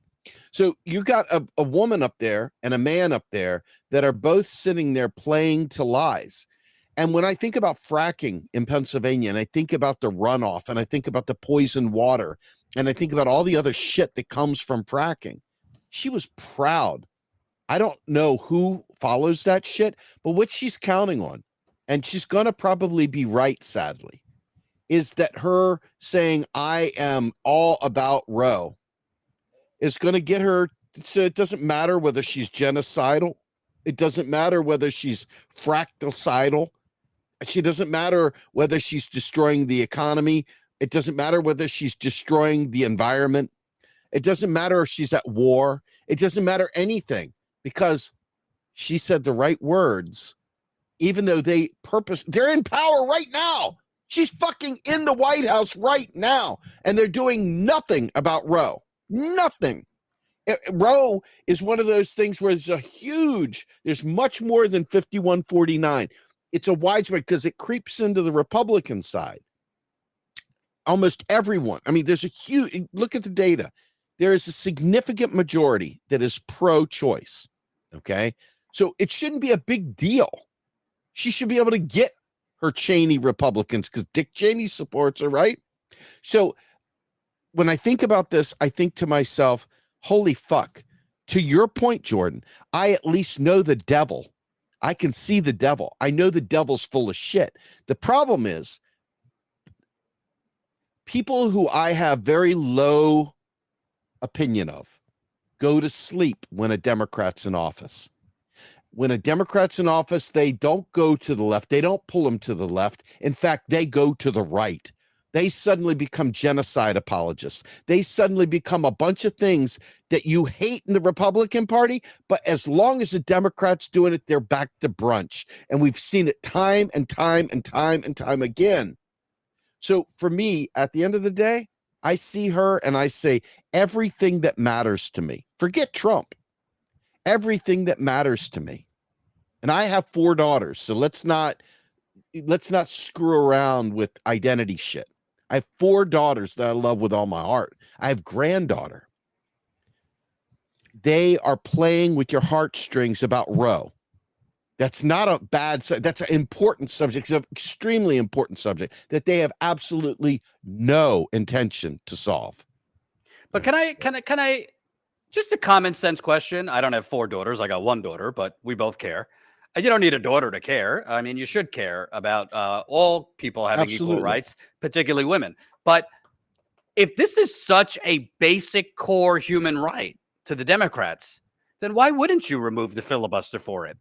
So you got a woman up there and a man up there that are both sitting there playing to lies. And when I think about fracking in Pennsylvania, and I think about the runoff, and I think about the poison water, and I think about all the other shit that comes from fracking, she was proud. I don't know who follows that shit, but what she's counting on, and she's going to probably be right, sadly, is that her saying, I am all about Roe, is going to get her. So it doesn't matter whether she's genocidal. It doesn't matter whether she's fractalcidal. She doesn't matter whether she's destroying the economy. It doesn't matter whether she's destroying the environment. It doesn't matter if she's at war. It doesn't matter anything, because she said the right words, even though they're in power right now. She's fucking in the White House right now, and they're doing nothing about Roe. Nothing. Roe is one of those things where there's much more than 51-49. It's a widespread, because it creeps into the Republican side. Almost everyone. I mean, look at the data. There is a significant majority that is pro-choice. Okay. So it shouldn't be a big deal. She should be able to get her Cheney Republicans, because Dick Cheney supports her, right? So when I think about this, I think to myself, holy fuck. To your point, Jordan, I at least know the devil. I can see the devil. I know the devil's full of shit. The problem is, people who I have very low opinion of go to sleep when a Democrat's in office. When a Democrat's in office, they don't go to the left. They don't pull them to the left. In fact, they go to the right. They suddenly become genocide apologists. They suddenly become a bunch of things that you hate in the Republican Party, but as long as the Democrats doing it, they're back to brunch. And we've seen it time and time and time and time again. So for me, at the end of the day, I see her and I say, everything that matters to me, forget Trump, everything that matters to me. And I have 4 daughters, so let's not screw around with identity shit. I have 4 daughters that I love with all my heart. I have granddaughter. They are playing with your heartstrings about Roe. That's not a bad, that's an important subject. It's an extremely important subject that they have absolutely no intention to solve. But can I just a common sense question? I don't have 4 daughters. I got 1 daughter, but we both care. You don't need a daughter to care. I mean, you should care about all people having equal rights, particularly women. But if this is such a basic core human right to the Democrats, then why wouldn't you remove the filibuster for it?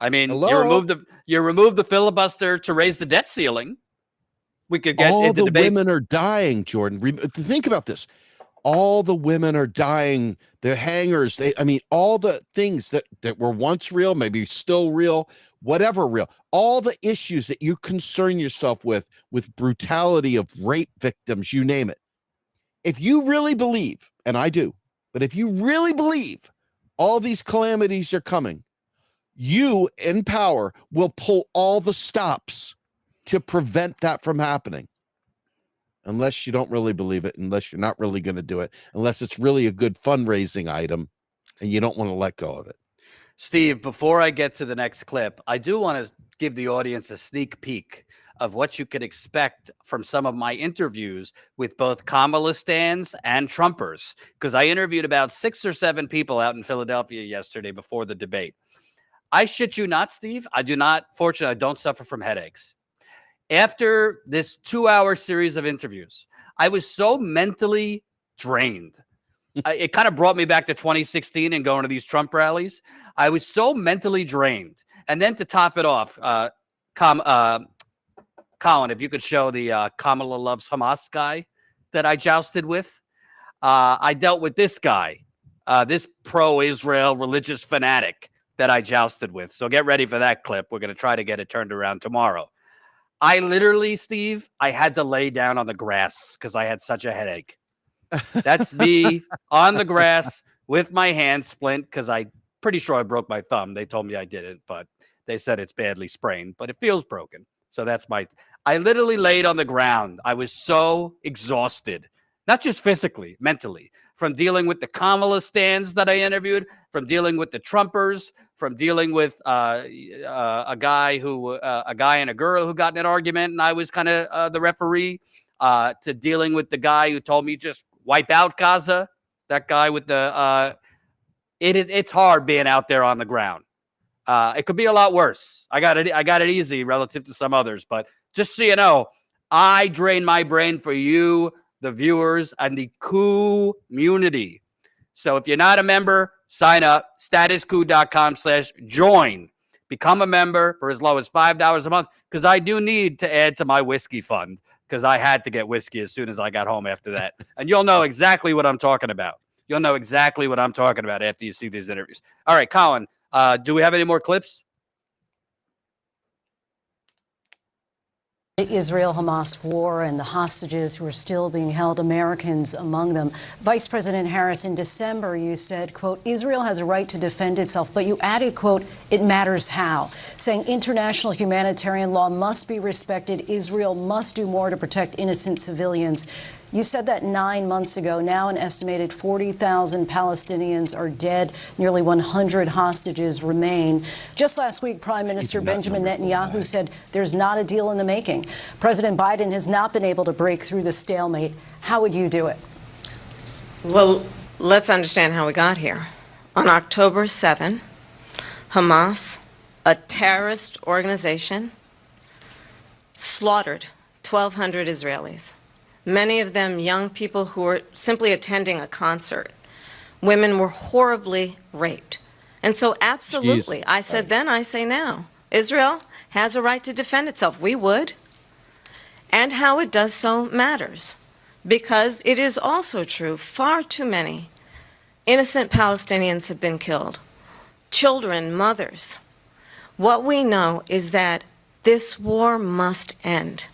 I mean, you remove the filibuster to raise the debt ceiling. We could get all into the debates. Women are dying, Jordan. Think about this. All the women are dying. The hangers. All the things that were once real, maybe still real, whatever real. All the issues that you concern yourself with brutality of rape victims, you name it. If you really believe, and I do, but if you really believe all these calamities are coming, you in power will pull all the stops to prevent that from happening. Unless you don't really believe it, unless you're not really going to do it, unless it's really a good fundraising item and you don't want to let go of it. Steve, before I get to the next clip, I do want to give the audience a sneak peek of what you could expect from some of my interviews with both Kamala stans and Trumpers, because I interviewed about 6 or 7 people out in Philadelphia yesterday before the debate. I shit you not, Steve. I do not, fortunately, I don't suffer from headaches. After this 2-hour series of interviews, I was so mentally drained. It kind of brought me back to 2016 and going to these Trump rallies. I was so mentally drained. And then to top it off, Colin, if you could show the Kamala loves Hamas guy that I jousted with. I dealt with this guy, this pro-Israel religious fanatic that I jousted with. So get ready for that clip. We're going to try to get it turned around tomorrow. I literally, Steve, I had to lay down on the grass because I had such a headache. That's me on the grass with my hand splint because I'm pretty sure I broke my thumb. They told me I didn't, but they said it's badly sprained, but it feels broken. So I literally laid on the ground. I was so exhausted, not just physically, mentally, from dealing with the Kamala stands that I interviewed, from dealing with the Trumpers, from dealing with a guy and a girl who got in an argument, and I was kind of the referee, to dealing with the guy who told me just wipe out Gaza. That guy with the it's hard being out there on the ground. It could be a lot worse. I got it easy relative to some others, but just so you know, I drain my brain for you, the viewers, and the community. So if you're not a member, sign up, statuscoup.com/join. Become a member for as low as $5 a month, because I do need to add to my whiskey fund, because I had to get whiskey as soon as I got home after that. And you'll know exactly what I'm talking about. You'll know exactly what I'm talking about after you see these interviews. All right, Colin, do we have any more clips? The Israel-Hamas war and the hostages who are still being held, Americans among them. Vice President Harris, in December, you said, quote, Israel has a right to defend itself, but you added, quote, it matters how, saying international humanitarian law must be respected. Israel must do more to protect innocent civilians. You said that 9 months ago. Now an estimated 40,000 Palestinians are dead. Nearly 100 hostages remain. Just last week, Prime Minister Benjamin Netanyahu said there's not a deal in the making. President Biden has not been able to break through the stalemate. How would you do it? Well, let's understand how we got here. On October 7, Hamas, a terrorist organization, slaughtered 1,200 Israelis. Many of them young people who were simply attending a concert. Women were horribly raped. And so absolutely, I said then, I say now, Israel has a right to defend itself. We would. And how it does so matters. Because it is also true, far too many innocent Palestinians have been killed. Children, mothers. What we know is that this war must end.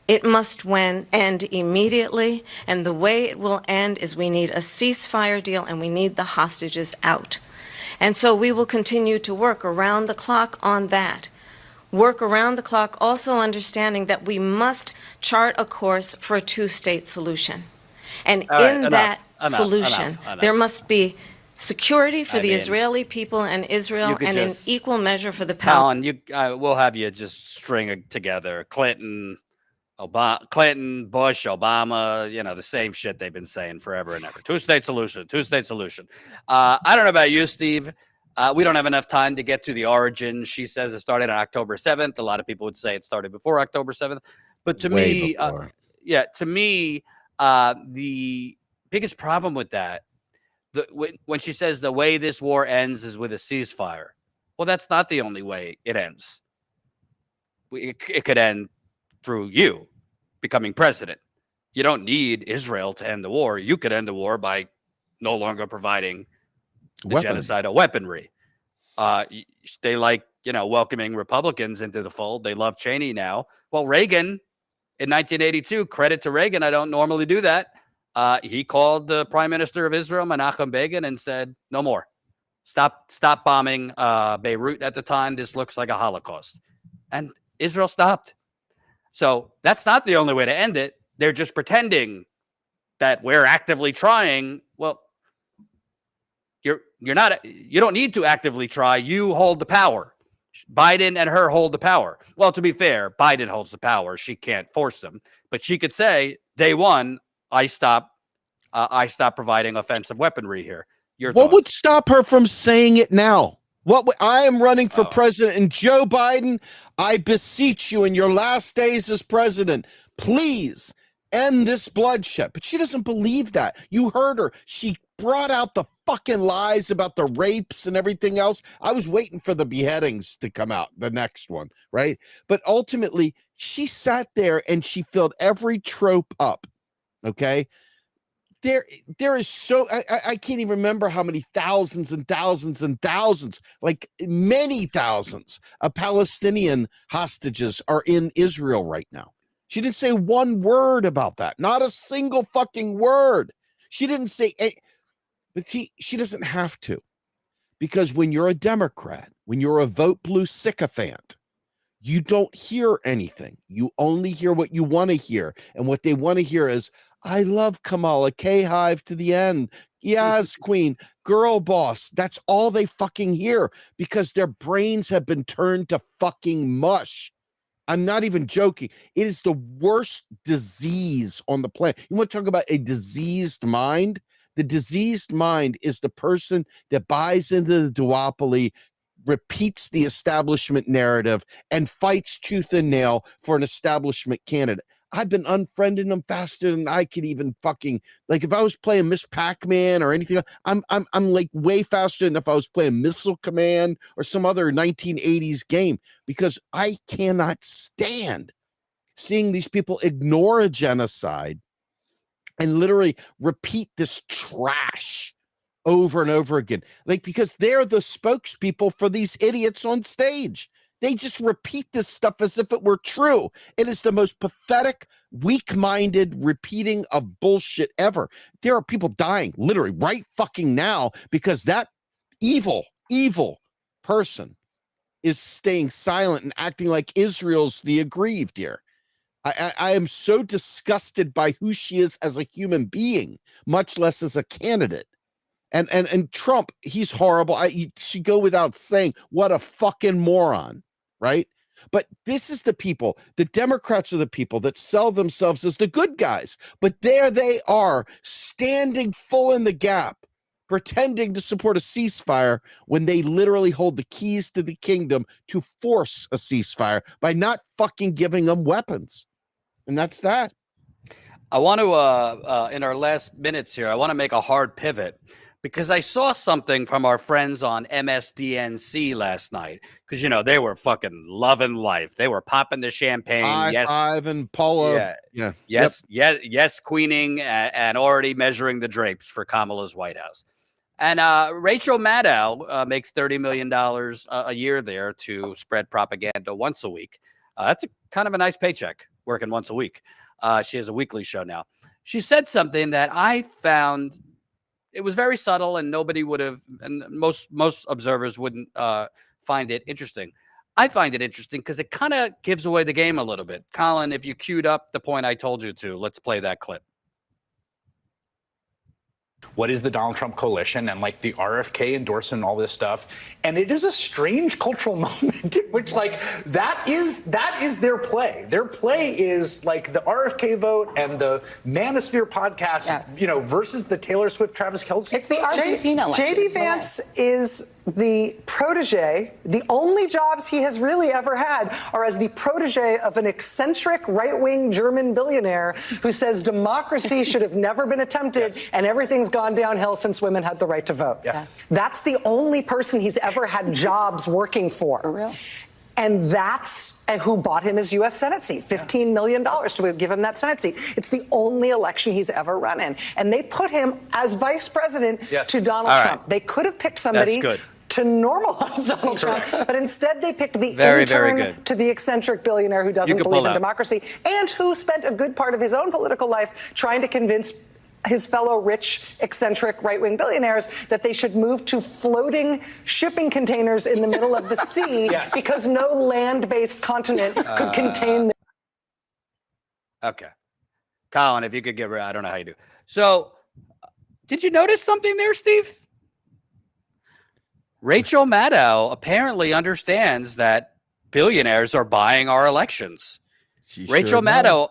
It must end immediately, and the way it will end is we need a ceasefire deal and we need the hostages out. And so we will continue to work around the clock on that. Work around the clock, also understanding that we must chart a course for a two-state solution. And in that solution, there must be security for the Israeli people and Israel, and in equal measure for the Palestinians. Colin, we'll have you just string it together. Clinton, Bush, Obama, the same shit they've been saying forever and ever. Two-state solution, two-state solution. I don't know about you, Steve. We don't have enough time to get to the origin. She says it started on October 7th. A lot of people would say it started before October 7th. But to me, the biggest problem with that, when she says the way this war ends is with a ceasefire, well, that's not the only way it ends. It could end through you becoming president. You don't need Israel to end the war. You could end the war by no longer providing the genocidal weaponry. They like, welcoming Republicans into the fold. They love Cheney now. Well, Reagan in 1982, credit to Reagan, I don't normally do that. He called the prime minister of Israel, Menachem Begin, and said, no more. Stop bombing Beirut at the time. This looks like a Holocaust. And Israel stopped. So that's not the only way to end it. They're just pretending that we're actively trying. Well, you don't need to actively try. You hold the power. Biden and her hold the power. Well, to be fair, Biden holds the power. She can't force them, but she could say, day one, I stop providing offensive weaponry here. What would stop her from saying it now? I am running for Oh. president, and Joe Biden, I beseech you in your last days as president, please end this bloodshed. But she doesn't believe that. You heard her. She brought out the fucking lies about the rapes and everything else. I was waiting for the beheadings to come out, the next one, right? But ultimately, she sat there and she filled every trope up, okay? There is so I can't even remember how many thousands and thousands and thousands, like many thousands of Palestinian hostages are in Israel right now. She didn't say one word about that, not a single fucking word. She didn't say, but she doesn't have to, because when you're a Democrat, when you're a vote blue sycophant, you don't hear anything. You only hear what you want to hear, and what they want to hear is, I love Kamala, K-Hive to the end. Yes, queen, girl boss. That's all they fucking hear, because their brains have been turned to fucking mush. I'm not even joking. It is the worst disease on the planet. You want to talk about a diseased mind? The diseased mind is the person that buys into the duopoly, repeats the establishment narrative, and fights tooth and nail for an establishment candidate. I've been unfriending them faster than I could even fucking, like, if I was playing Miss Pac-Man or anything, I'm like way faster than if I was playing Missile Command or some other 1980s game, because I cannot stand seeing these people ignore a genocide and literally repeat this trash over and over again. Like, because they're the spokespeople for these idiots on stage. They just repeat this stuff as if it were true. It is the most pathetic, weak-minded repeating of bullshit ever. There are people dying literally right fucking now because that evil person is staying silent and acting like Israel's the aggrieved here. I am so disgusted by who she is as a human being, much less as a candidate. And Trump, he's horrible. You should go without saying, what a fucking moron. Right? But this is the people, the Democrats are the people that sell themselves as the good guys. But there they are, standing full in the gap, pretending to support a ceasefire when they literally hold the keys to the kingdom to force a ceasefire by not fucking giving them weapons. And that's that. I want to, in our last minutes here, I want to make a hard pivot, because I saw something from our friends on MSDNC last night. Because, you know, they were fucking loving life. They were popping the champagne. High five and Paula. Yeah. Yes, queening and already measuring the drapes for Kamala's White House. And Rachel Maddow makes $30 million a year there to spread propaganda once a week. That's kind of a nice paycheck, working once a week. She has a weekly show now. She said something that I found, it was very subtle, and nobody would have, and most observers wouldn't find it interesting. I find it interesting because it kind of gives away the game a little bit. Colin, if you queued up the point I told you to, let's play that clip. What is the Donald Trump coalition and like the RFK endorsement and all this stuff? And it is a strange cultural moment in which, like, that is their play. Their play is like the RFK vote and the Manosphere podcast, Yes. you know, versus the Taylor Swift, Travis Kelce. It's the Argentina election. J.D. Vance is the protege. The only jobs he has really ever had are as the protege of an eccentric right-wing German billionaire who says democracy should have never been attempted, Yes. and everything's gone downhill since women had the right to vote. Yeah. That's the only person he's ever had jobs working for. For real. And that's who bought him his U.S. Senate seat, $15 million to give him that Senate seat. It's the only election he's ever run in. And they put him as vice president Yes. to Donald All right. Trump. They could have picked somebody That's good. to normalize Donald Trump, Correct. but instead they picked the Very, very intern good. to the eccentric billionaire who doesn't can believe pull in out. democracy and who spent a good part of his own political life trying to convince his fellow rich, eccentric right-wing billionaires that they should move to floating shipping containers in the middle of the sea Yes. because no land-based continent could contain them. Okay. Colin, if you could give her, I don't know how you do. So, did you notice something there, Steve? Rachel Maddow apparently understands that billionaires are buying our elections. Rachel Maddow,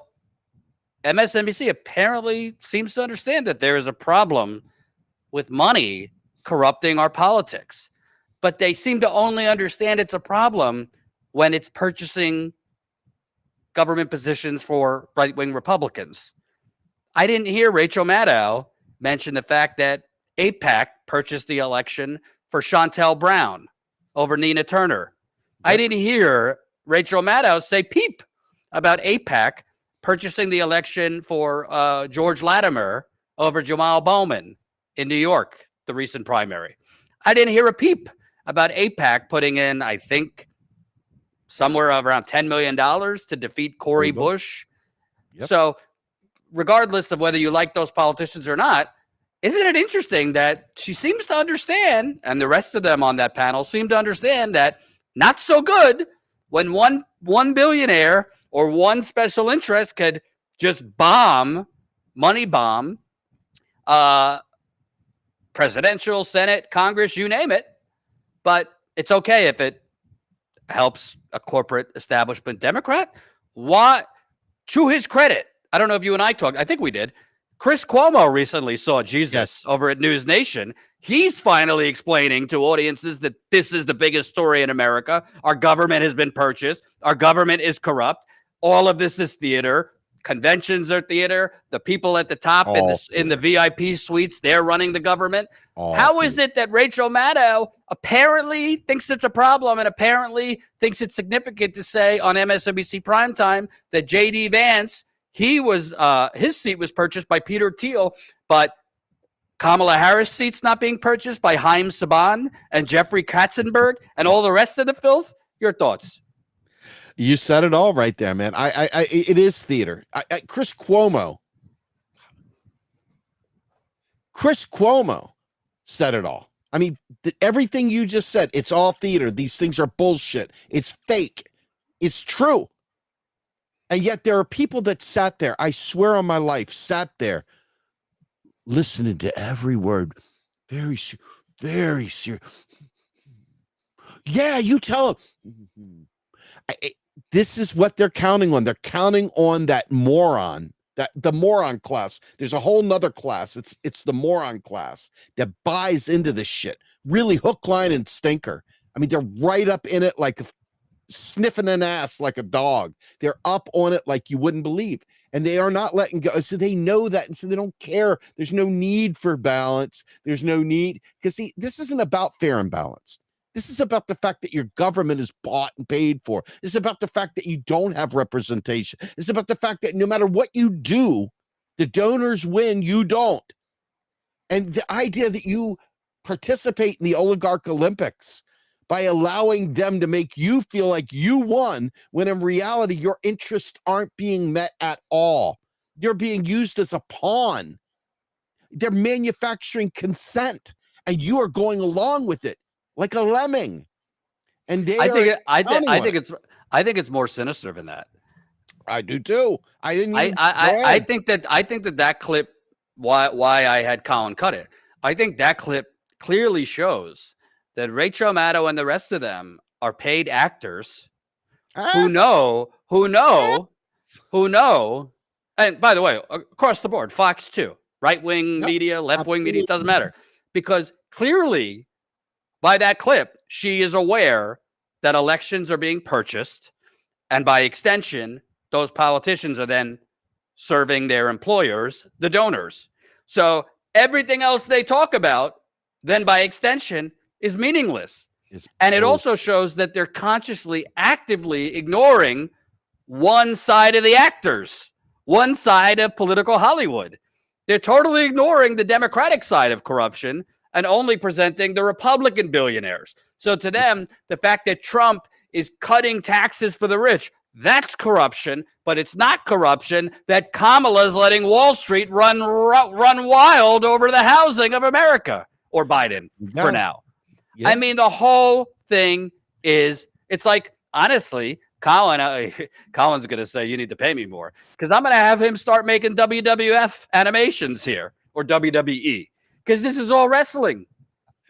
MSNBC, apparently seems to understand that there is a problem with money corrupting our politics. but they seem to only understand it's a problem when it's purchasing government positions for right-wing Republicans. I didn't hear Rachel Maddow mention the fact that AIPAC purchased the election for Shontel Brown over Nina Turner. I didn't hear Rachel Maddow say peep about AIPAC purchasing the election for George Latimer over Jamal Bowman in New York, the recent primary. I didn't hear a peep about AIPAC putting in, I think, somewhere around $10 million to defeat Cory Bush. Yep. So regardless of whether you like those politicians or not, isn't it interesting that she seems to understand, and the rest of them on that panel seem to understand, that not so good when one billionaire or one special interest could just money bomb presidential, Senate, Congress, you name it. But it's okay if it helps a corporate establishment Democrat. What, to his credit, I don't know if you and I talked, I think we did. Chris Cuomo recently saw Jesus over at News Nation. He's finally explaining to audiences that this is the biggest story in America. Our government has been purchased. Our government is corrupt. All of this is theater. Conventions are theater. The people at the top in the VIP suites, they're running the government. How is it that Rachel Maddow apparently thinks it's a problem and apparently thinks it's significant to say on MSNBC primetime that J.D. Vance, his seat was purchased by Peter Thiel, but Kamala Harris' seat's not being purchased by Haim Saban and Jeffrey Katzenberg and all the rest of the filth? Your thoughts? You said it all right there, man. It is theater. Chris Cuomo said it all. I mean, everything you just said, it's all theater. These things are bullshit. It's fake. It's true. And yet there are people that sat there, I swear on my life, sat there listening to every word. Very serious. Yeah, you tell them. This is what they're counting on. They're counting on that moron, the moron class. There's a whole nother class. It's the moron class that buys into this shit. Really hook, line, and stinker. I mean, they're right up in it, like sniffing an ass like a dog. They're up on it like you wouldn't believe. And they are not letting go. So they know that. And so they don't care. There's no need for balance. There's no need. Because see, this isn't about fair and balanced. This is about the fact that your government is bought and paid for. It's about the fact that you don't have representation. It's about the fact that no matter what you do, the donors win, you don't. And the idea that you participate in the oligarch Olympics by allowing them to make you feel like you won, when in reality, your interests aren't being met at all. You're being used as a pawn. They're manufacturing consent, and you are going along with it like a lemming. And I think it's more sinister than that. I do too. I think that clip, why I had Colin cut it, I think that clip clearly shows that Rachel Maddow and the rest of them are paid actors who know. And by the way, across the board, Fox too, right-wing media, left-wing media, it doesn't matter. Because clearly, by that clip, she is aware that elections are being purchased, and by extension, those politicians are then serving their employers, the donors. So everything else they talk about, then by extension, is meaningless. And it also shows that they're consciously, actively ignoring one side of the actors, one side of political Hollywood. They're totally ignoring the Democratic side of corruption and only presenting the Republican billionaires. So to them, the fact that Trump is cutting taxes for the rich, that's corruption, but it's not corruption that Kamala is letting Wall Street run wild over the housing of America, or Biden for now. Yep. I mean, the whole thing is, it's like, honestly, Colin's going to say, you need to pay me more, because I'm going to have him start making WWF animations here, or WWE. Because this is all wrestling.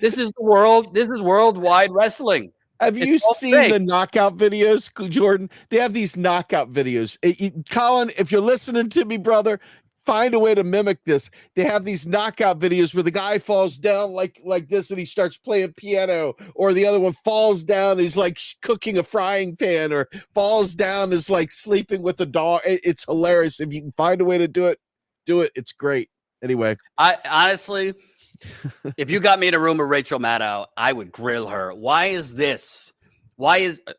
This is worldwide wrestling. Have you seen the knockout videos, Jordan? They have these knockout videos. Colin, if you're listening to me, brother, find a way to mimic this. They have these knockout videos where the guy falls down like this and he starts playing piano, or the other one falls down and he's like cooking a frying pan, or falls down is like sleeping with a dog. It's hilarious. If you can find a way to do it, do it. It's great. Anyway, I honestly, if you got me in a room with Rachel Maddow, I would grill her. Why is this?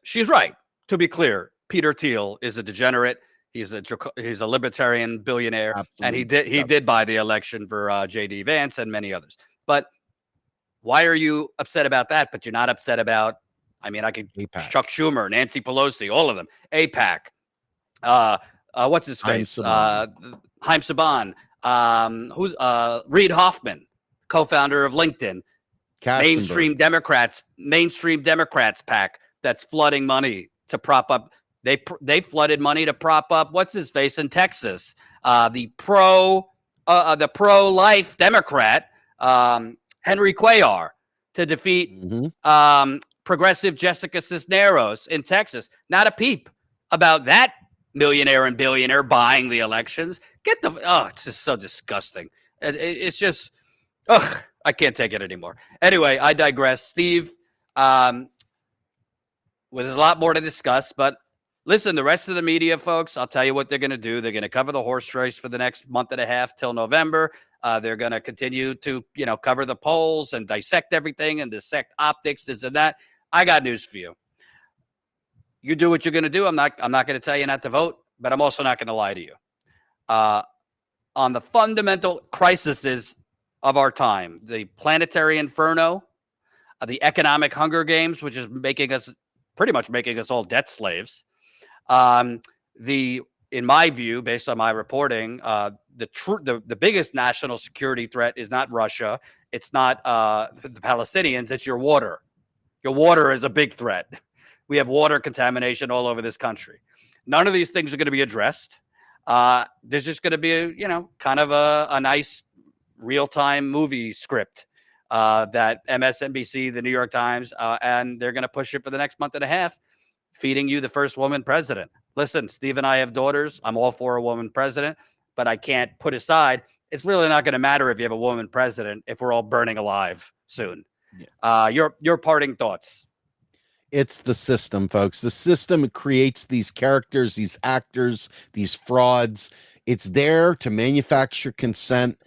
She's right? To be clear, Peter Thiel is a degenerate. He's a libertarian billionaire, and he did buy the election for J.D. Vance and many others. But why are you upset about that? But you're not upset about, I mean, I could Chuck Schumer, Nancy Pelosi, all of them, AIPAC, what's his face, Haim Saban, who's Reid Hoffman, co-founder of LinkedIn, mainstream Democrats PAC that's flooding money to prop up. They flooded money to prop up what's his face in Texas, the pro-life Democrat Henry Cuellar, to defeat progressive Jessica Cisneros in Texas. Not a peep about that millionaire and billionaire buying the elections. It's just so disgusting. It's just, I can't take it anymore. Anyway, I digress. Steve, with a lot more to discuss, but listen, the rest of the media, folks, I'll tell you what they're going to do. They're going to cover the horse race for the next month and a half till November. They're going to continue to, cover the polls and dissect everything and dissect optics, this and that. I got news for you. You do what you're going to do. I'm not going to tell you not to vote, but I'm also not going to lie to you. On the fundamental crises of our time, the planetary inferno, the economic Hunger Games, which is pretty much making us all debt slaves. In my view, based on my reporting, the biggest national security threat is not Russia. It's not the Palestinians. It's your water. Your water is a big threat. We have water contamination all over this country. None of these things are going to be addressed. There's just going to be kind of a nice real-time movie script that MSNBC, the New York Times, and they're going to push it for the next month and a half, feeding you the first woman president. Listen, Steve and I have daughters. I'm all for a woman president, but I can't put aside. It's really not going to matter if you have a woman president if we're all burning alive soon. Yeah. Your parting thoughts. It's the system, folks. The system creates these characters, these actors, these frauds. It's there to manufacture consent.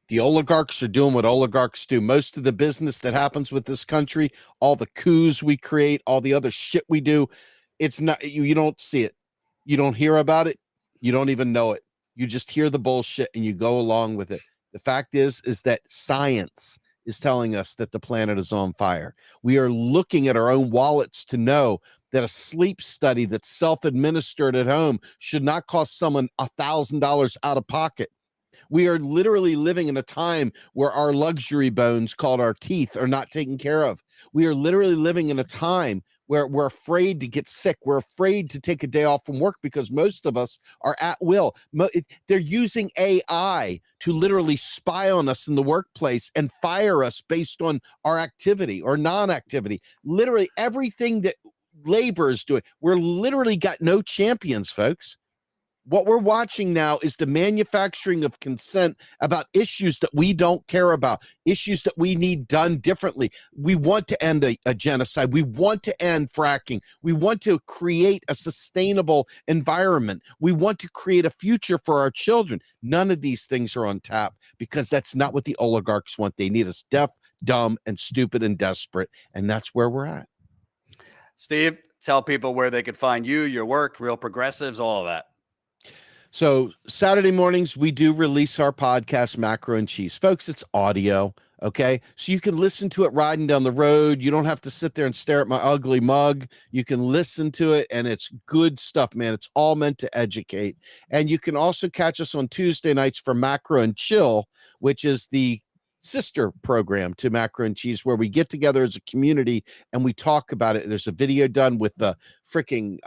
The oligarchs are doing what oligarchs do. Most of the business that happens with this country, all the coups we create, all the other shit we do, it's not, you don't see it. You don't hear about it. You don't even know it. You just hear the bullshit and you go along with it. The fact is that science is telling us that the planet is on fire. We are looking at our own wallets to know that a sleep study that's self-administered at home should not cost someone $1,000 out of pocket. We are literally living in a time where our luxury bones, called our teeth, are not taken care of. We are literally living in a time where we're afraid to get sick. We're afraid to take a day off from work because most of us are at will. They're using AI to literally spy on us in the workplace and fire us based on our activity or non-activity. Literally everything that labor is doing. We're literally got no champions, folks. What we're watching now is the manufacturing of consent about issues that we don't care about, issues that we need done differently. We want to end a genocide. We want to end fracking. We want to create a sustainable environment. We want to create a future for our children. None of these things are on tap because that's not what the oligarchs want. They need us deaf, dumb, and stupid and desperate. And that's where we're at. Steve, tell people where they could find you, your work, Real Progressives, all of that. So Saturday mornings, we do release our podcast, Macro and Cheese. Folks, it's audio, okay? So you can listen to it riding down the road. You don't have to sit there and stare at my ugly mug. You can listen to it, and it's good stuff, man. It's all meant to educate. And you can also catch us on Tuesday nights for Macro and Chill, which is the sister program to Macro and Cheese, where we get together as a community and we talk about it. There's a video done with the freaking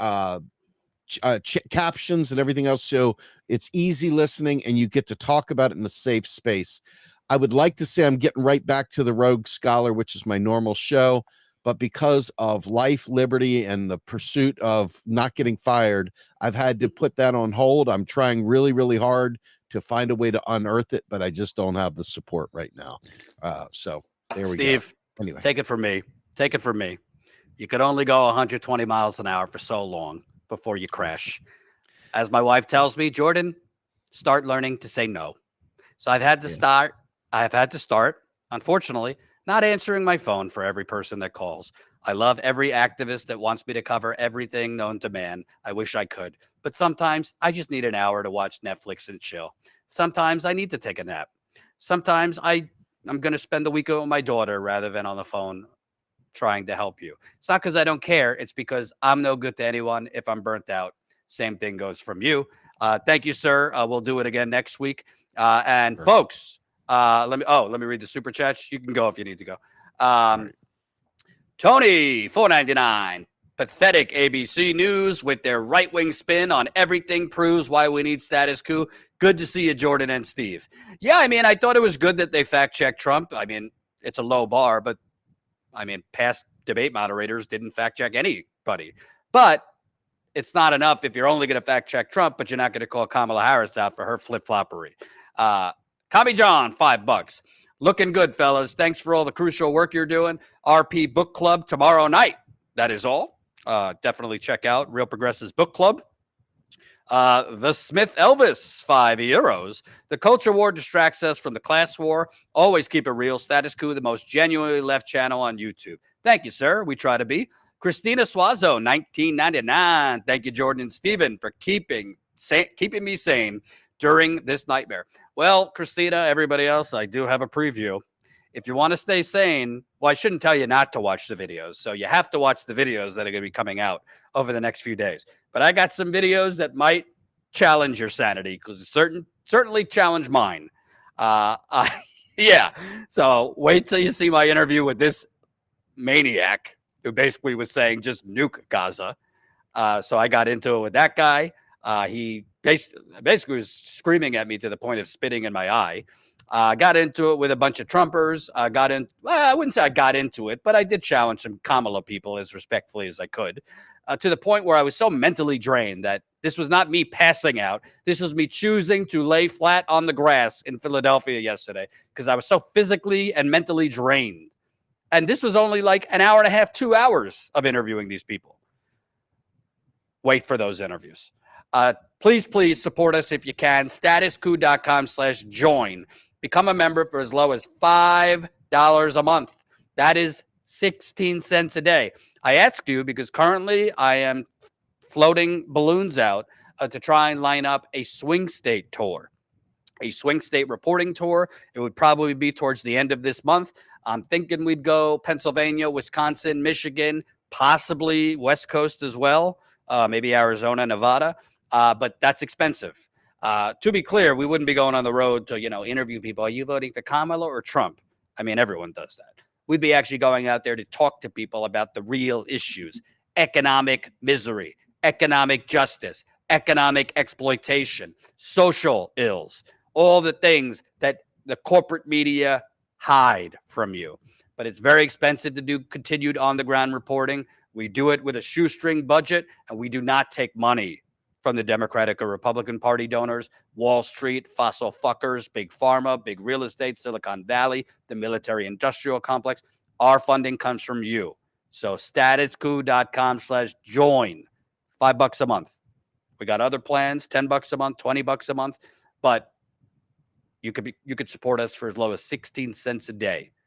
captions and everything else, so it's easy listening and you get to talk about it in a safe space. I would like to say I'm getting right back to the Rogue Scholar, which is my normal show, but because of life, liberty, and the pursuit of not getting fired, I've had to put that on hold. I'm trying really, really hard to find a way to unearth it, but I just don't have the support right now. So there we go. Steve, anyway, take it from me. Take it from me. You could only go 120 miles an hour for so long before you crash. As my wife tells me, Jordan, start learning to say no. So I've had to start. Unfortunately, not answering my phone for every person that calls. I love every activist that wants me to cover everything known to man. I wish I could. But sometimes I just need an hour to watch Netflix and chill. Sometimes I need to take a nap. Sometimes I'm going to spend the weekend with my daughter rather than on the phone trying to help you. It's not because I don't care. It's because I'm no good to anyone if I'm burnt out. Same thing goes from you. Thank you, sir. We'll do it again next week. And folks, let me read the super chats. You can go if you need to go. Tony, $4.99. Pathetic ABC News with their right-wing spin on everything proves why we need status coup. Good to see you, Jordan and Steve. Yeah, I mean, I thought it was good that they fact-checked Trump. I mean, it's a low bar, but I mean, past debate moderators didn't fact-check anybody. But it's not enough if you're only going to fact-check Trump, but you're not going to call Kamala Harris out for her flip-floppery. Tommy John, $5. Looking good, fellas. Thanks for all the crucial work you're doing. RP Book Club tomorrow night. That is all. Definitely check out Real Progressives Book Club. The Smith Elvis, €5. The culture war distracts us from the class war. Always keep it real. Status Coup, the most genuinely left channel on YouTube. Thank you, sir. We try to be. Christina Suazo, $19.99. Thank you, Jordan and Steven, for keeping me sane during this nightmare. Well, Christina, everybody else, I do have a preview. If you want to stay sane, well, I shouldn't tell you not to watch the videos. So you have to watch the videos that are going to be coming out over the next few days. But I got some videos that might challenge your sanity because it certainly challenge mine. Yeah. So wait till you see my interview with this maniac who basically was saying just nuke Gaza. So I got into it with that guy. He basically was screaming at me to the point of spitting in my eye. Got into it with a bunch of Trumpers. I wouldn't say I got into it, but I did challenge some Kamala people as respectfully as I could, to the point where I was so mentally drained that this was not me passing out. This was me choosing to lay flat on the grass in Philadelphia yesterday because I was so physically and mentally drained. And this was only like an hour and a half, 2 hours of interviewing these people. Wait for those interviews. Please support us if you can. StatusCoup.com/join. Become a member for as low as $5 a month. That is 16 cents a day. I asked you because currently I am floating balloons out to try and line up a swing state tour, a swing state reporting tour. It would probably be towards the end of this month. I'm thinking we'd go Pennsylvania, Wisconsin, Michigan, possibly West Coast as well, maybe Arizona, Nevada. But that's expensive. To be clear, we wouldn't be going on the road to, interview people. Are you voting for Kamala or Trump? I mean, everyone does that. We'd be actually going out there to talk to people about the real issues: economic misery, economic justice, economic exploitation, social ills, all the things that the corporate media hide from you. But it's very expensive to do continued on-the-ground reporting. We do it with a shoestring budget, and we do not take money from the Democratic or Republican Party donors, Wall Street, fossil fuckers, big pharma, big real estate, Silicon Valley, the military-industrial complex. Our funding comes from you. So StatusCoup.com/join. $5 a month. We got other plans, $10 a month, $20 a month, but you could support us for as low as 16 cents a day.